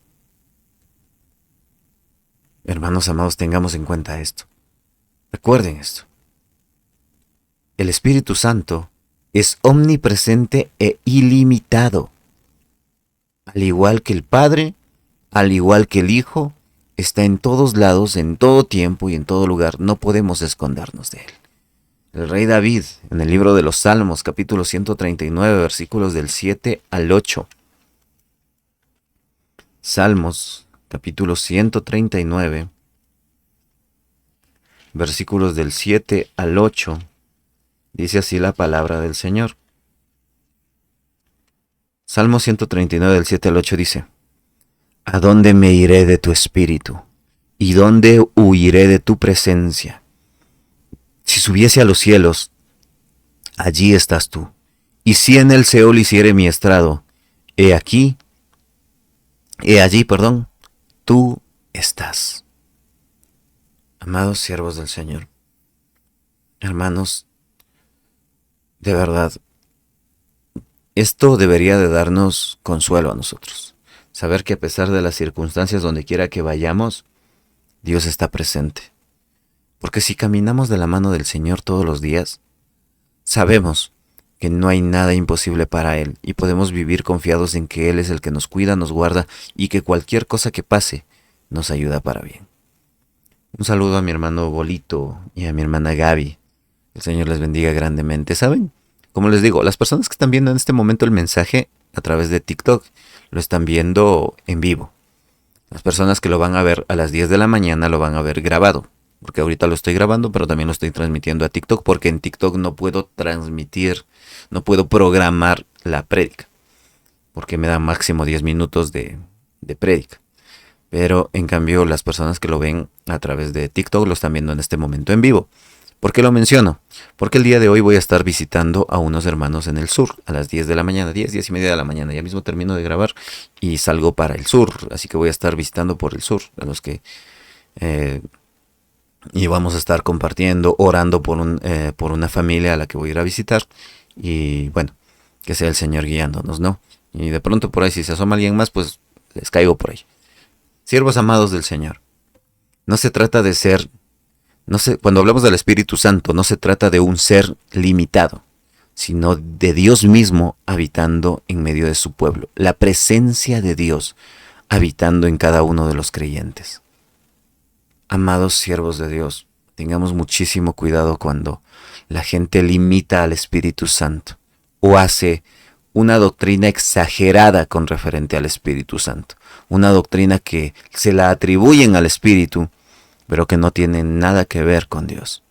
Hermanos amados, tengamos en cuenta esto. Recuerden esto. El Espíritu Santo es omnipresente e ilimitado. Al igual que el Padre, al igual que el Hijo, está en todos lados, en todo tiempo y en todo lugar. No podemos escondernos de Él. El rey David, en el libro de los Salmos, capítulo 139, versículos del 7 al 8. Salmos, capítulo 139, versículos del 7 al 8. Dice así la palabra del Señor. Salmo 139 del 7 al 8 dice: ¿A dónde me iré de tu espíritu? ¿Y dónde huiré de tu presencia? Si subiese a los cielos, allí estás tú. Y si en el Seol hiciere mi estrado, he allí, tú estás. Amados siervos del Señor, hermanos, de verdad, esto debería de darnos consuelo a nosotros. Saber que a pesar de las circunstancias donde quiera que vayamos, Dios está presente. Porque si caminamos de la mano del Señor todos los días, sabemos que no hay nada imposible para Él y podemos vivir confiados en que Él es el que nos cuida, nos guarda y que cualquier cosa que pase nos ayuda para bien. Un saludo a mi hermano Bolito y a mi hermana Gaby. El Señor les bendiga grandemente. ¿Saben? Como les digo, las personas que están viendo en este momento el mensaje a través de TikTok lo están viendo en vivo. Las personas que lo van a ver a las 10 de la mañana lo van a ver grabado. Porque ahorita lo estoy grabando, pero también lo estoy transmitiendo a TikTok, porque en TikTok no puedo transmitir, no puedo programar la prédica, porque me da máximo 10 minutos de prédica. Pero en cambio las personas que lo ven a través de TikTok lo están viendo en este momento en vivo. ¿Por qué lo menciono? Porque el día de hoy voy a estar visitando a unos hermanos en el sur, a las 10 de la mañana, 10 y media de la mañana. Ya mismo termino de grabar y salgo para el sur, así que voy a estar visitando por el sur, a los que... y vamos a estar compartiendo, orando por una familia a la que voy a ir a visitar. Y bueno, que sea el Señor guiándonos, ¿no? Y de pronto por ahí, si se asoma alguien más, pues les caigo por ahí. Siervos amados del Señor, no se trata de ser... No se, cuando hablamos del Espíritu Santo, no se trata de un ser limitado, sino de Dios mismo habitando en medio de su pueblo. La presencia de Dios habitando en cada uno de los creyentes. Amados siervos de Dios, tengamos muchísimo cuidado cuando la gente limita al Espíritu Santo o hace una doctrina exagerada con referente al Espíritu Santo. Una doctrina que se la atribuyen al Espíritu, pero que no tienen nada que ver con Dios.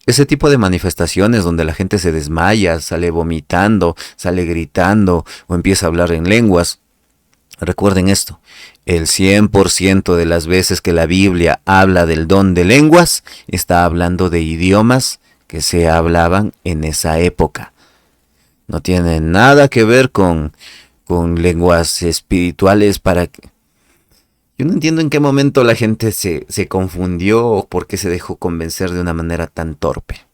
Ese tipo de manifestaciones donde la gente se desmaya, sale vomitando, sale gritando o empieza a hablar en lenguas. Recuerden esto, el 100% de las veces que la Biblia habla del don de lenguas, está hablando de idiomas que se hablaban en esa época. No tiene nada que ver con lenguas espirituales para... Yo no entiendo en qué momento la gente se confundió o por qué se dejó convencer de una manera tan torpe.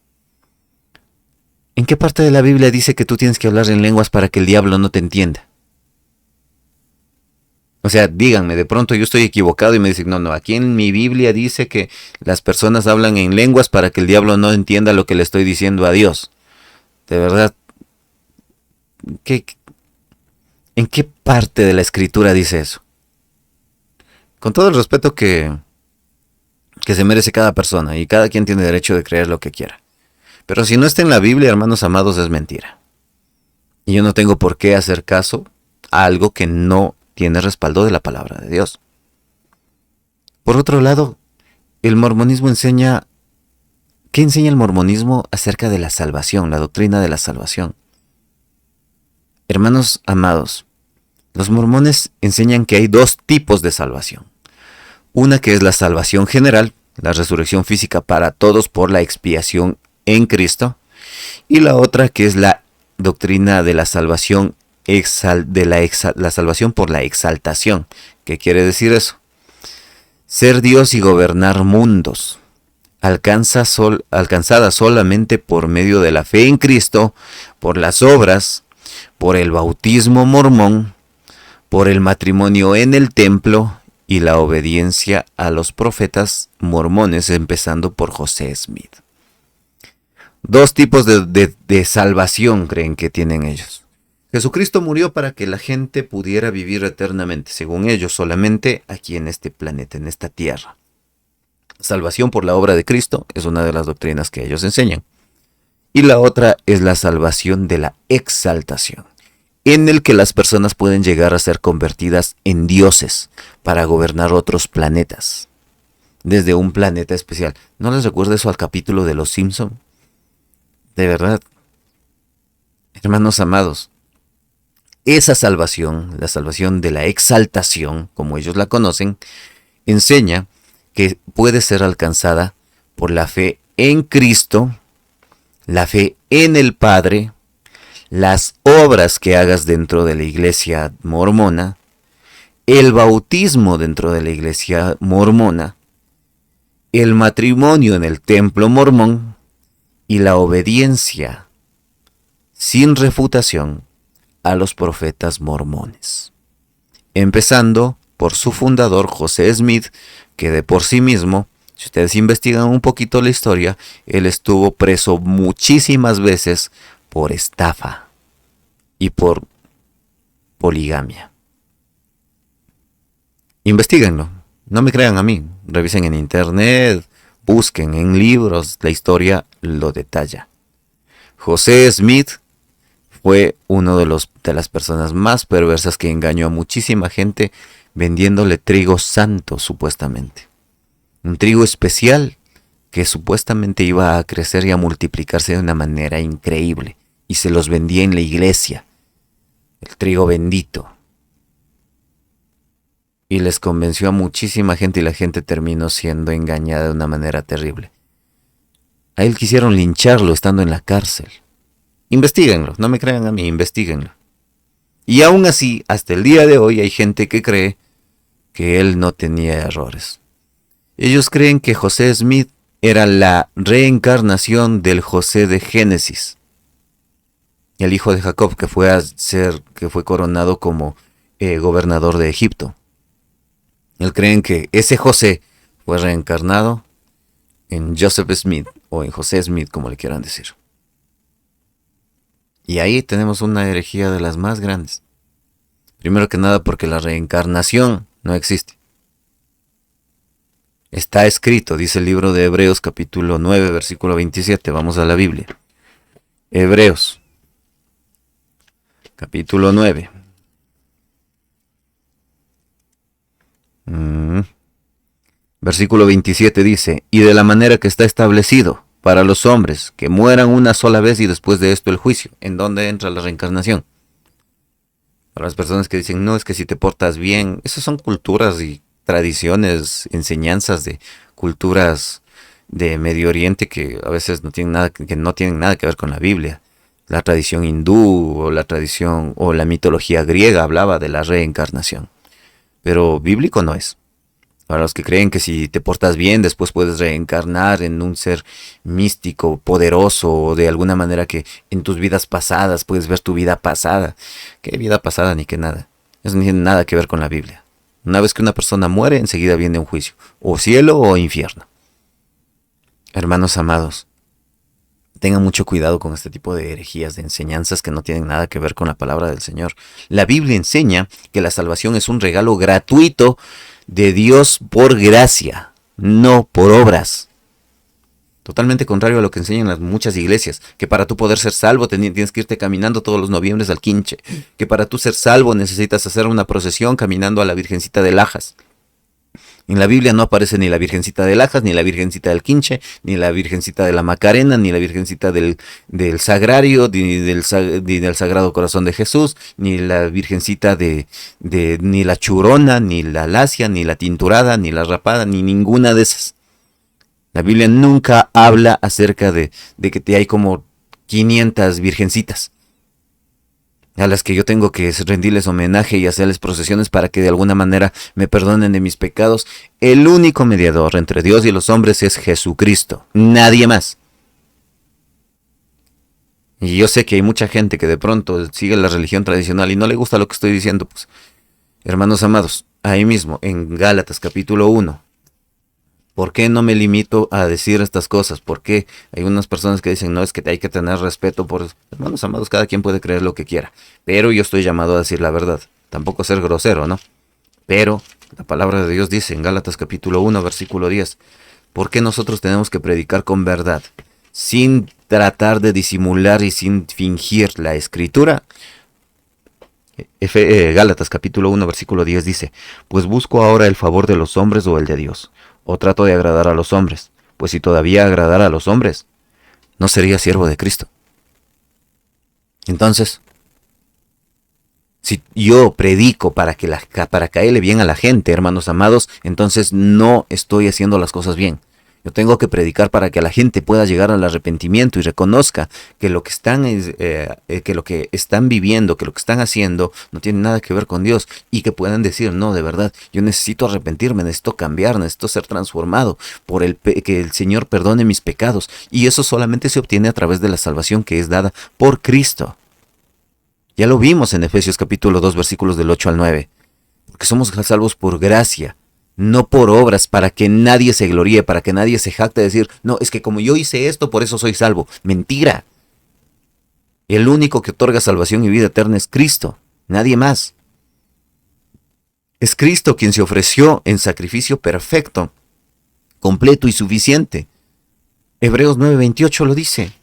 ¿En qué parte de la Biblia dice que tú tienes que hablar en lenguas para que el diablo no te entienda? O sea, díganme, de pronto yo estoy equivocado y me dicen, no, aquí en mi Biblia dice que las personas hablan en lenguas para que el diablo no entienda lo que le estoy diciendo a Dios. De verdad, ¿en qué parte de la Escritura dice eso? Con todo el respeto que se merece cada persona y cada quien tiene derecho de creer lo que quiera. Pero si no está en la Biblia, hermanos amados, es mentira. Y yo no tengo por qué hacer caso a algo que no tiene respaldo de la palabra de Dios. Por otro lado, el mormonismo enseña... ¿Qué enseña el mormonismo acerca de la salvación, la doctrina de la salvación? Hermanos amados, los mormones enseñan que hay dos tipos de salvación. Una que es la salvación general, la resurrección física para todos por la expiación en Cristo. Y la otra que es la doctrina de la salvación, la salvación por la exaltación. ¿Qué quiere decir eso? Ser Dios y gobernar mundos, alcanzada solamente por medio de la fe en Cristo, por las obras, por el bautismo mormón, por el matrimonio en el templo y la obediencia a los profetas mormones, empezando por José Smith. Dos tipos de salvación creen que tienen ellos. Jesucristo murió para que la gente pudiera vivir eternamente, según ellos, solamente aquí en este planeta, en esta tierra. Salvación por la obra de Cristo es una de las doctrinas que ellos enseñan. Y la otra es la salvación de la exaltación, en el que las personas pueden llegar a ser convertidas en dioses para gobernar otros planetas, desde un planeta especial. ¿No les recuerda eso al capítulo de Los Simpson? De verdad, hermanos amados, esa salvación, la salvación de la exaltación, como ellos la conocen, enseña que puede ser alcanzada por la fe en Cristo, la fe en el Padre, las obras que hagas dentro de la iglesia mormona, el bautismo dentro de la iglesia mormona, el matrimonio en el templo mormón y la obediencia sin refutación a los profetas mormones. Empezando por su fundador José Smith, que de por sí mismo, si ustedes investigan un poquito la historia, él estuvo preso muchísimas veces por estafa y por poligamia. Investíguenlo, no me crean a mí, revisen en internet, busquen en libros, la historia lo detalla. José Smith fue uno de las personas más perversas que engañó a muchísima gente vendiéndole trigo santo supuestamente. Un trigo especial que supuestamente iba a crecer y a multiplicarse de una manera increíble. Y se los vendía en la iglesia. El trigo bendito. Y les convenció a muchísima gente y la gente terminó siendo engañada de una manera terrible. A él quisieron lincharlo estando en la cárcel. Investíguenlo, no me crean a mí, investíguenlo. Y aún así, hasta el día de hoy hay gente que cree que él no tenía errores. Ellos creen que José Smith era la reencarnación del José de Génesis, el hijo de Jacob que fue coronado como gobernador de Egipto. Ellos creen que ese José fue reencarnado en Joseph Smith o en José Smith, como le quieran decir. Y ahí tenemos una herejía de las más grandes. Primero que nada porque la reencarnación no existe. Está escrito, dice el libro de Hebreos capítulo 9, versículo 27. Vamos a la Biblia. Hebreos capítulo 9. Versículo 27 dice, y de la manera que está establecido para los hombres, que mueran una sola vez y después de esto el juicio. ¿En dónde entra la reencarnación? Para las personas que dicen, no, es que si te portas bien, esas son culturas y tradiciones, enseñanzas de culturas de Medio Oriente que a veces no tienen nada que ver con la Biblia. La tradición hindú o la tradición o la mitología griega hablaba de la reencarnación, pero bíblico no es. Para los que creen que si te portas bien después puedes reencarnar en un ser místico, poderoso, o de alguna manera que en tus vidas pasadas puedes ver tu vida pasada. ¿Qué vida pasada ni qué nada? Eso no tiene nada que ver con la Biblia. Una vez que una persona muere, enseguida viene un juicio, o cielo o infierno. Hermanos amados, tengan mucho cuidado con este tipo de herejías, de enseñanzas que no tienen nada que ver con la palabra del Señor. La Biblia enseña que la salvación es un regalo gratuito de Dios por gracia, no por obras. Totalmente contrario a lo que enseñan las muchas iglesias, que para tú poder ser salvo tienes que irte caminando todos los noviembres al Quinche, que para tú ser salvo necesitas hacer una procesión caminando a la Virgencita de Lajas. En la Biblia no aparece ni la Virgencita de Lajas, ni la Virgencita del Quinche, ni la Virgencita de la Macarena, ni la Virgencita del Sagrario, ni del Sagrado Corazón de Jesús, ni la Virgencita ni la Churona, ni la Lacia, ni la Tinturada, ni la Rapada, ni ninguna de esas. La Biblia nunca habla acerca de que hay como 500 virgencitas a las que yo tengo que rendirles homenaje y hacerles procesiones para que de alguna manera me perdonen de mis pecados. El único mediador entre Dios y los hombres es Jesucristo, nadie más. Y yo sé que hay mucha gente que de pronto sigue la religión tradicional y no le gusta lo que estoy diciendo. Pues, hermanos amados, ahí mismo en Gálatas capítulo 1, ¿por qué no me limito a decir estas cosas? ¿Por qué hay unas personas que dicen, no, es que hay que tener respeto por... Hermanos amados, cada quien puede creer lo que quiera, pero yo estoy llamado a decir la verdad, tampoco ser grosero, ¿no? Pero la palabra de Dios dice en Gálatas capítulo 1, versículo 10, ¿por qué nosotros tenemos que predicar con verdad, sin tratar de disimular y sin fingir la escritura? Gálatas capítulo 1, versículo 10 dice, pues busco ahora el favor de los hombres o el de Dios, o trato de agradar a los hombres, pues si todavía agradara a los hombres, no sería siervo de Cristo. Entonces, si yo predico para caerle bien a la gente, hermanos amados, entonces no estoy haciendo las cosas bien. Yo tengo que predicar para que la gente pueda llegar al arrepentimiento y reconozca que lo que están viviendo, que lo que están haciendo no tiene nada que ver con Dios, y que puedan decir, no, de verdad, yo necesito arrepentirme, necesito cambiar, necesito ser transformado que el Señor perdone mis pecados. Y eso solamente se obtiene a través de la salvación que es dada por Cristo. Ya lo vimos en Efesios capítulo 2, versículos del 8 al 9. Porque somos salvos por gracia, no por obras, para que nadie se gloríe, para que nadie se jacte de decir, no, es que como yo hice esto, por eso soy salvo. Mentira. El único que otorga salvación y vida eterna es Cristo, nadie más. Es Cristo quien se ofreció en sacrificio perfecto, completo y suficiente. Hebreos 9:28 lo dice.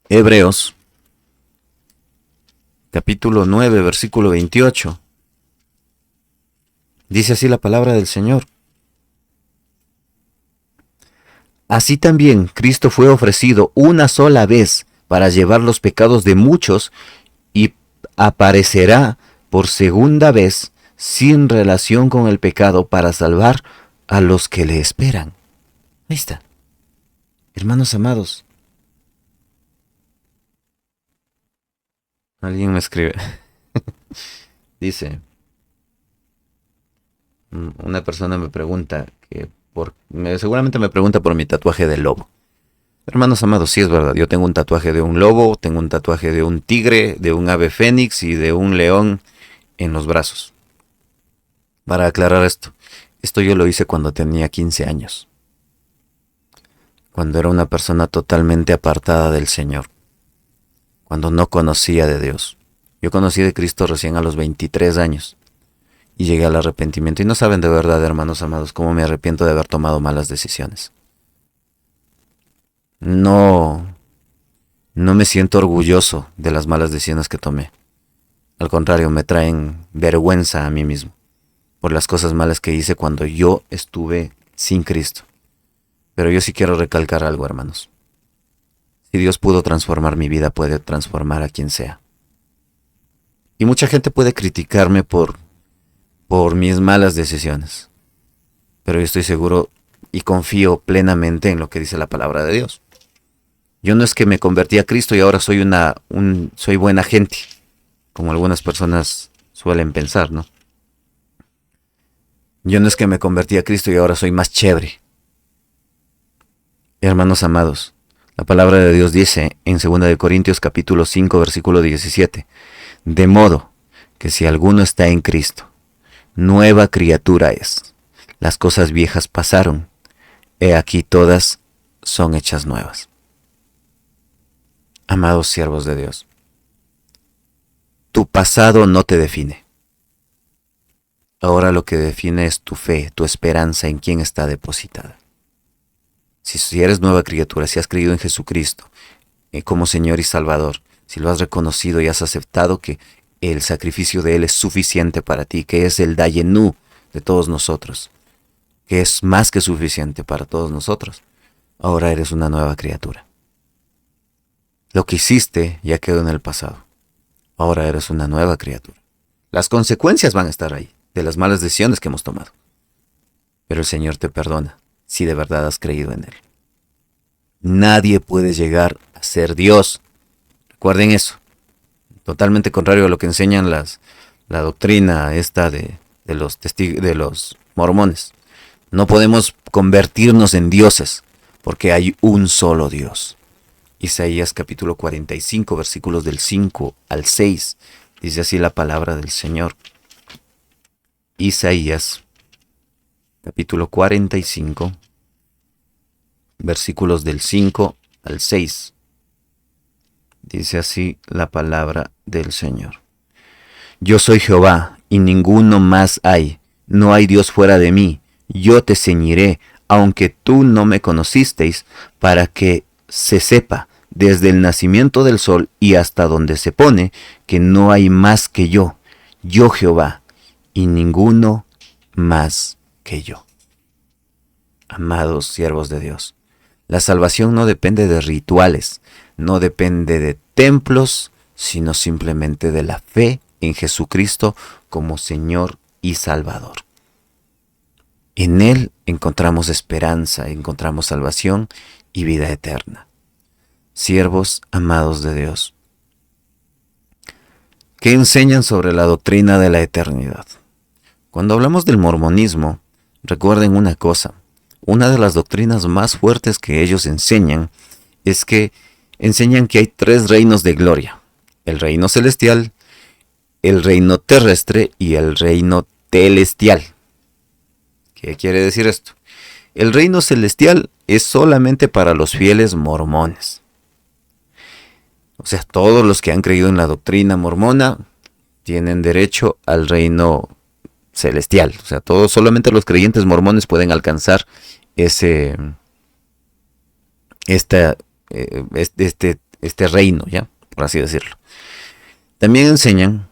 Hebreos capítulo 9, versículo 28. Dice así la palabra del Señor. Así también Cristo fue ofrecido una sola vez para llevar los pecados de muchos y aparecerá por segunda vez sin relación con el pecado para salvar a los que le esperan. Ahí está. Hermanos amados, alguien me escribe. Dice, una persona me pregunta seguramente me pregunta por mi tatuaje de lobo. Hermanos amados, sí es verdad, yo tengo un tatuaje de un lobo, tengo un tatuaje de un tigre, de un ave fénix y de un león en los brazos. Para aclarar esto yo lo hice cuando tenía 15 años, cuando era una persona totalmente apartada del Señor, cuando no conocía de Dios. Yo conocí de Cristo recién a los 23 años y llegué al arrepentimiento. Y no saben de verdad, hermanos amados, cómo me arrepiento de haber tomado malas decisiones. No, no me siento orgulloso de las malas decisiones que tomé. Al contrario, me traen vergüenza a mí mismo por las cosas malas que hice cuando yo estuve sin Cristo. Pero yo sí quiero recalcar algo, hermanos. Si Dios pudo transformar mi vida, puede transformar a quien sea. Y mucha gente puede criticarme por mis malas decisiones. Pero yo estoy seguro y confío plenamente en lo que dice la palabra de Dios. Yo no es que me convertí a Cristo y ahora soy soy buena gente, como algunas personas suelen pensar, ¿no? Yo no es que me convertí a Cristo y ahora soy más chévere. Hermanos amados, la palabra de Dios dice en 2 Corintios capítulo 5 versículo 17, de modo que si alguno está en Cristo, nueva criatura es. Las cosas viejas pasaron, he aquí todas son hechas nuevas. Amados siervos de Dios, tu pasado no te define. Ahora lo que define es tu fe, tu esperanza en quién está depositada. Si eres nueva criatura, si has creído en Jesucristo como Señor y Salvador, si lo has reconocido y has aceptado que el sacrificio de Él es suficiente para ti, que es el Dayenú de todos nosotros, que es más que suficiente para todos nosotros, ahora eres una nueva criatura. Lo que hiciste ya quedó en el pasado. Ahora eres una nueva criatura. Las consecuencias van a estar ahí, de las malas decisiones que hemos tomado. Pero el Señor te perdona si de verdad has creído en Él. Nadie puede llegar a ser Dios. Recuerden eso. Totalmente contrario a lo que enseñan la doctrina esta de los mormones. No podemos convertirnos en dioses porque hay un solo Dios. Isaías capítulo 45 versículos del 5 al 6. Dice así la palabra del Señor. Isaías capítulo 45 versículos del 5 al 6. Dice así la palabra del Señor. Yo soy Jehová y ninguno más hay. No hay Dios fuera de mí. Yo te ceñiré, aunque tú no me conocisteis, para que se sepa desde el nacimiento del sol y hasta donde se pone, que no hay más que yo Jehová, y ninguno más que yo. Amados siervos de Dios, la salvación no depende de rituales, no depende de templos, sino simplemente de la fe en Jesucristo como Señor y Salvador. En Él encontramos esperanza, encontramos salvación y vida eterna. Siervos amados de Dios, ¿qué enseñan sobre la doctrina de la eternidad? Cuando hablamos del mormonismo, recuerden una cosa, una de las doctrinas más fuertes que ellos enseñan es que enseñan que hay 3 reinos de gloria, el reino celestial, el reino terrestre y el reino telestial. ¿Qué quiere decir esto? El reino celestial es solamente para los fieles mormones. O sea, todos los que han creído en la doctrina mormona tienen derecho al reino celestial. O sea, solamente los creyentes mormones pueden alcanzar este reino, ¿ya? Por así decirlo. También enseñan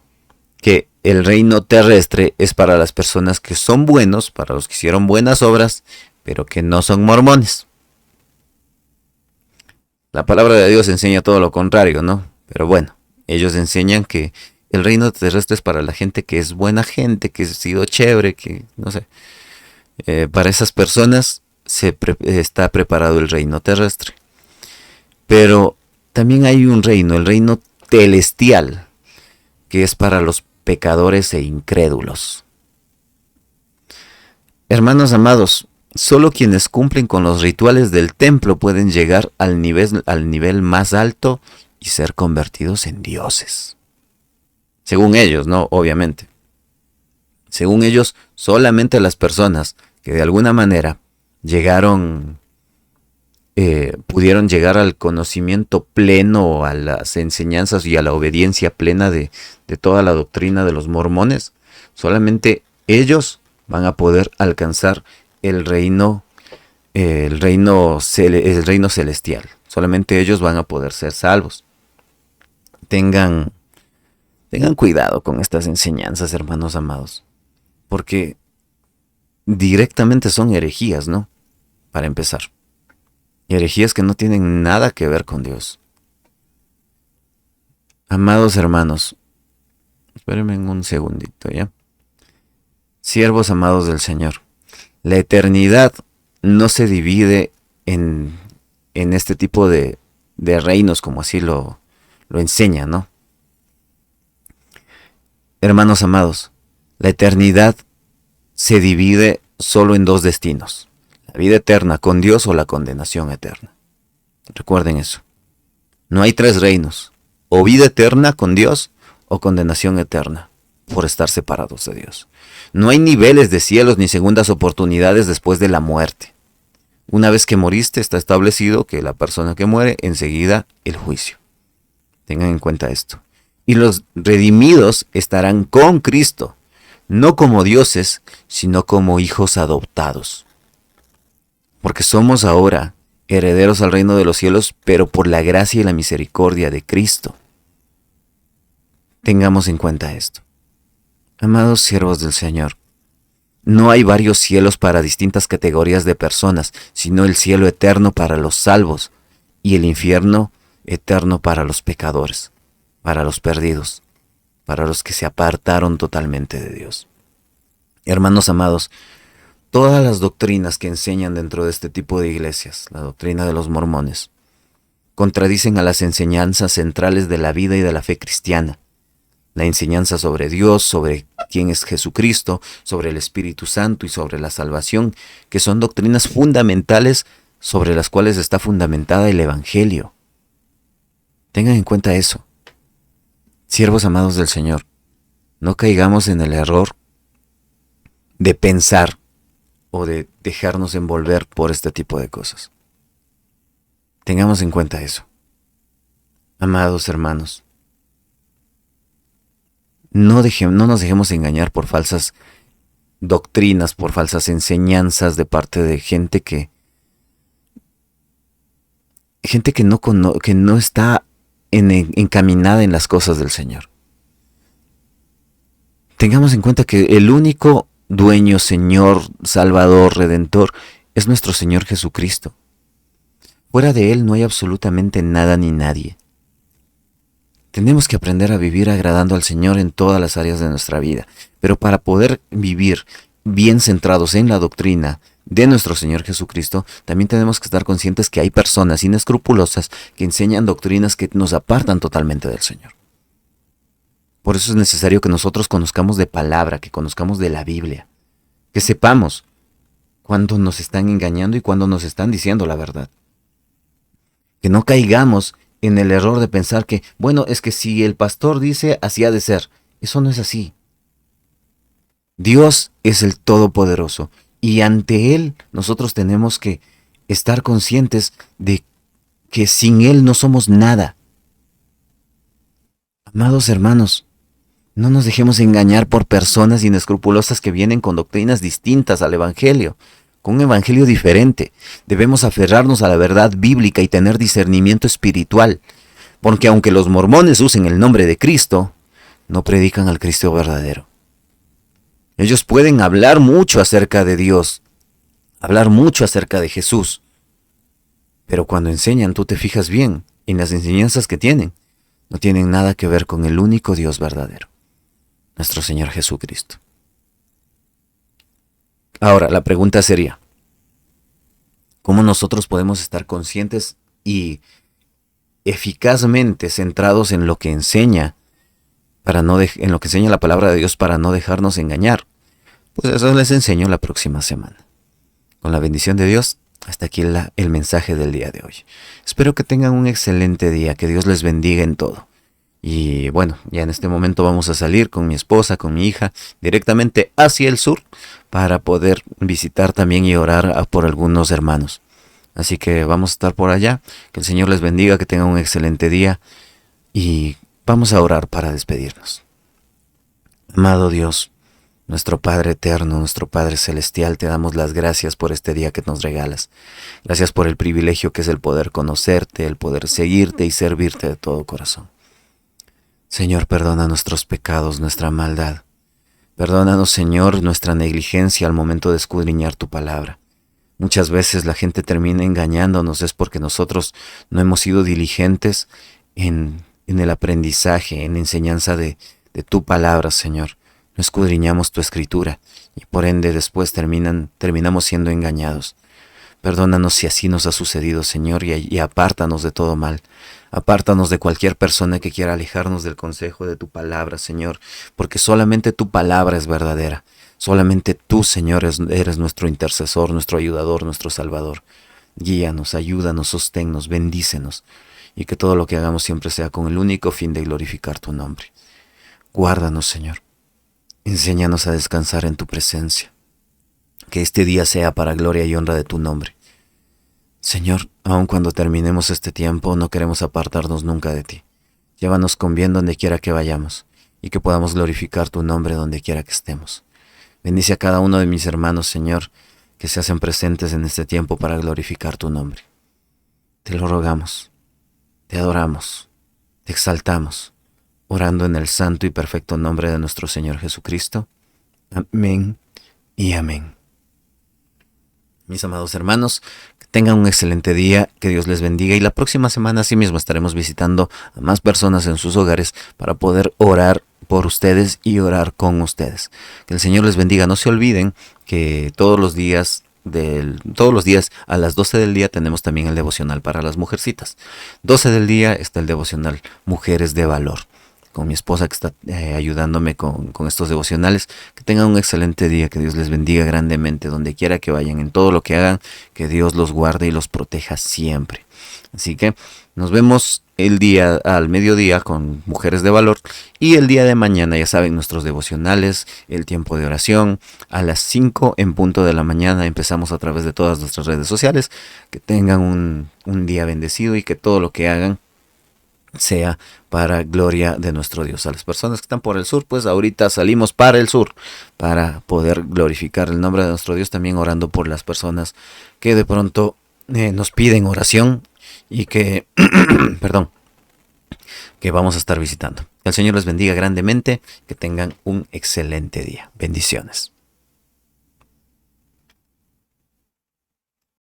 que el reino terrestre es para las personas que son buenos, para los que hicieron buenas obras, pero que no son mormones. La palabra de Dios enseña todo lo contrario, ¿no? Pero bueno, ellos enseñan que el reino terrestre es para la gente que es buena gente, que ha sido chévere, que no sé. Para esas personas está preparado el reino terrestre. Pero también hay un reino, el reino celestial, que es para los pecadores e incrédulos. Hermanos amados, solo quienes cumplen con los rituales del templo pueden llegar al nivel más alto y ser convertidos en dioses. Según ellos, ¿no? Obviamente. Según ellos, solamente las personas que de alguna manera pudieron llegar al conocimiento pleno, a las enseñanzas y a la obediencia plena de toda la doctrina de los mormones, solamente ellos van a poder alcanzar el reino celestial. Solamente ellos van a poder ser salvos. Tengan cuidado con estas enseñanzas, hermanos amados, porque directamente son herejías, ¿no? Para empezar. Herejías que no tienen nada que ver con Dios. Amados hermanos, espérenme un segundito, ¿ya? Siervos amados del Señor, la eternidad no se divide en este tipo de reinos, como así lo enseña, ¿no? Hermanos amados, la eternidad se divide solo en dos destinos: la vida eterna con Dios o la condenación eterna. Recuerden eso. No hay tres reinos: o vida eterna con Dios o condenación eterna por estar separados de Dios. No hay niveles de cielos ni segundas oportunidades después de la muerte. Una vez que moriste, está establecido que la persona que muere, enseguida el juicio. Tengan en cuenta esto. Y los redimidos estarán con Cristo, no como dioses, sino como hijos adoptados. Porque somos ahora herederos al reino de los cielos, pero por la gracia y la misericordia de Cristo. Tengamos en cuenta esto. Amados siervos del Señor, no hay varios cielos para distintas categorías de personas, sino el cielo eterno para los salvos y el infierno eterno para los pecadores, para los perdidos, para los que se apartaron totalmente de Dios. Hermanos amados, todas las doctrinas que enseñan dentro de este tipo de iglesias, la doctrina de los mormones, contradicen a las enseñanzas centrales de la vida y de la fe cristiana. La enseñanza sobre Dios, sobre quién es Jesucristo, sobre el Espíritu Santo y sobre la salvación, que son doctrinas fundamentales sobre las cuales está fundamentada el Evangelio. Tengan en cuenta eso. Siervos amados del Señor, no caigamos en el error de pensar o de dejarnos envolver por este tipo de cosas. Tengamos en cuenta eso. Amados hermanos, no nos dejemos engañar por falsas doctrinas, por falsas enseñanzas de parte de gente que no está encaminada en las cosas del Señor. Tengamos en cuenta que el único dueño, Señor, Salvador, Redentor, es nuestro Señor Jesucristo. Fuera de Él no hay absolutamente nada ni nadie. Tenemos que aprender a vivir agradando al Señor en todas las áreas de nuestra vida. Pero para poder vivir bien centrados en la doctrina de nuestro Señor Jesucristo, también tenemos que estar conscientes que hay personas inescrupulosas que enseñan doctrinas que nos apartan totalmente del Señor. Por eso es necesario que nosotros conozcamos de palabra, que conozcamos de la Biblia, que sepamos cuándo nos están engañando y cuándo nos están diciendo la verdad. Que no caigamos en el error de pensar que, bueno, es que si el pastor dice, así ha de ser. Eso no es así. Dios es el Todopoderoso y ante Él nosotros tenemos que estar conscientes de que sin Él no somos nada. Amados hermanos, no nos dejemos engañar por personas inescrupulosas que vienen con doctrinas distintas al Evangelio, con un evangelio diferente. Debemos aferrarnos a la verdad bíblica y tener discernimiento espiritual, porque aunque los mormones usen el nombre de Cristo, no predican al Cristo verdadero. Ellos pueden hablar mucho acerca de Dios, hablar mucho acerca de Jesús, pero cuando enseñan, tú te fijas bien en las enseñanzas que tienen, no tienen nada que ver con el único Dios verdadero, nuestro Señor Jesucristo. Ahora, la pregunta sería, cómo nosotros podemos estar conscientes y eficazmente centrados en lo que enseña, en lo que enseña la palabra de Dios para no dejarnos engañar. Pues eso les enseño la próxima semana. Con la bendición de Dios, hasta aquí el mensaje del día de hoy. Espero que tengan un excelente día, que Dios les bendiga en todo. Y bueno, ya en este momento vamos a salir con mi esposa, con mi hija, directamente hacia el sur para poder visitar también y orar por algunos hermanos. Así que vamos a estar por allá. Que el Señor les bendiga, que tengan un excelente día y vamos a orar para despedirnos. Amado Dios, nuestro Padre eterno, nuestro Padre celestial, te damos las gracias por este día que nos regalas. Gracias por el privilegio que es el poder conocerte, el poder seguirte y servirte de todo corazón. Señor, perdona nuestros pecados, nuestra maldad. Perdónanos, Señor, nuestra negligencia al momento de escudriñar tu palabra. Muchas veces la gente termina engañándonos, es porque nosotros no hemos sido diligentes en el aprendizaje, en la enseñanza de tu palabra, Señor. No escudriñamos tu escritura y por ende después terminamos siendo engañados. Perdónanos si así nos ha sucedido, Señor, y apártanos de todo mal. Apártanos de cualquier persona que quiera alejarnos del consejo de tu palabra, Señor, porque solamente tu palabra es verdadera. Solamente tú, Señor, eres nuestro intercesor, nuestro ayudador, nuestro salvador. Guíanos, ayúdanos, sosténnos, bendícenos, y que todo lo que hagamos siempre sea con el único fin de glorificar tu nombre. Guárdanos, Señor. Enséñanos a descansar en tu presencia. Que este día sea para gloria y honra de tu nombre. Señor, aun cuando terminemos este tiempo, no queremos apartarnos nunca de ti. Llévanos con bien donde quiera que vayamos, y que podamos glorificar tu nombre donde quiera que estemos. Bendice a cada uno de mis hermanos, Señor, que se hacen presentes en este tiempo para glorificar tu nombre. Te lo rogamos, te adoramos, te exaltamos, orando en el santo y perfecto nombre de nuestro Señor Jesucristo. Amén y amén. Mis amados hermanos, que tengan un excelente día, que Dios les bendiga, y la próxima semana asimismo estaremos visitando a más personas en sus hogares para poder orar por ustedes y orar con ustedes. Que el Señor les bendiga. No se olviden que todos los días a las 12 del día tenemos también el devocional para las mujercitas. 12 del día está el devocional Mujeres de Valor, con mi esposa que está ayudándome con estos devocionales. Que tengan un excelente día, que Dios les bendiga grandemente donde quiera que vayan, en todo lo que hagan, que Dios los guarde y los proteja siempre. Así que nos vemos el día al mediodía con Mujeres de Valor, y el día de mañana, ya saben, nuestros devocionales, el tiempo de oración, a las 5 en punto de la mañana empezamos a través de todas nuestras redes sociales. Que tengan un día bendecido y que todo lo que hagan sea para gloria de nuestro Dios. A las personas que están por el sur, pues ahorita salimos para el sur para poder glorificar el nombre de nuestro Dios, también orando por las personas que de pronto nos piden oración y que, perdón, que vamos a estar visitando. Que el Señor les bendiga grandemente, que tengan un excelente día. Bendiciones.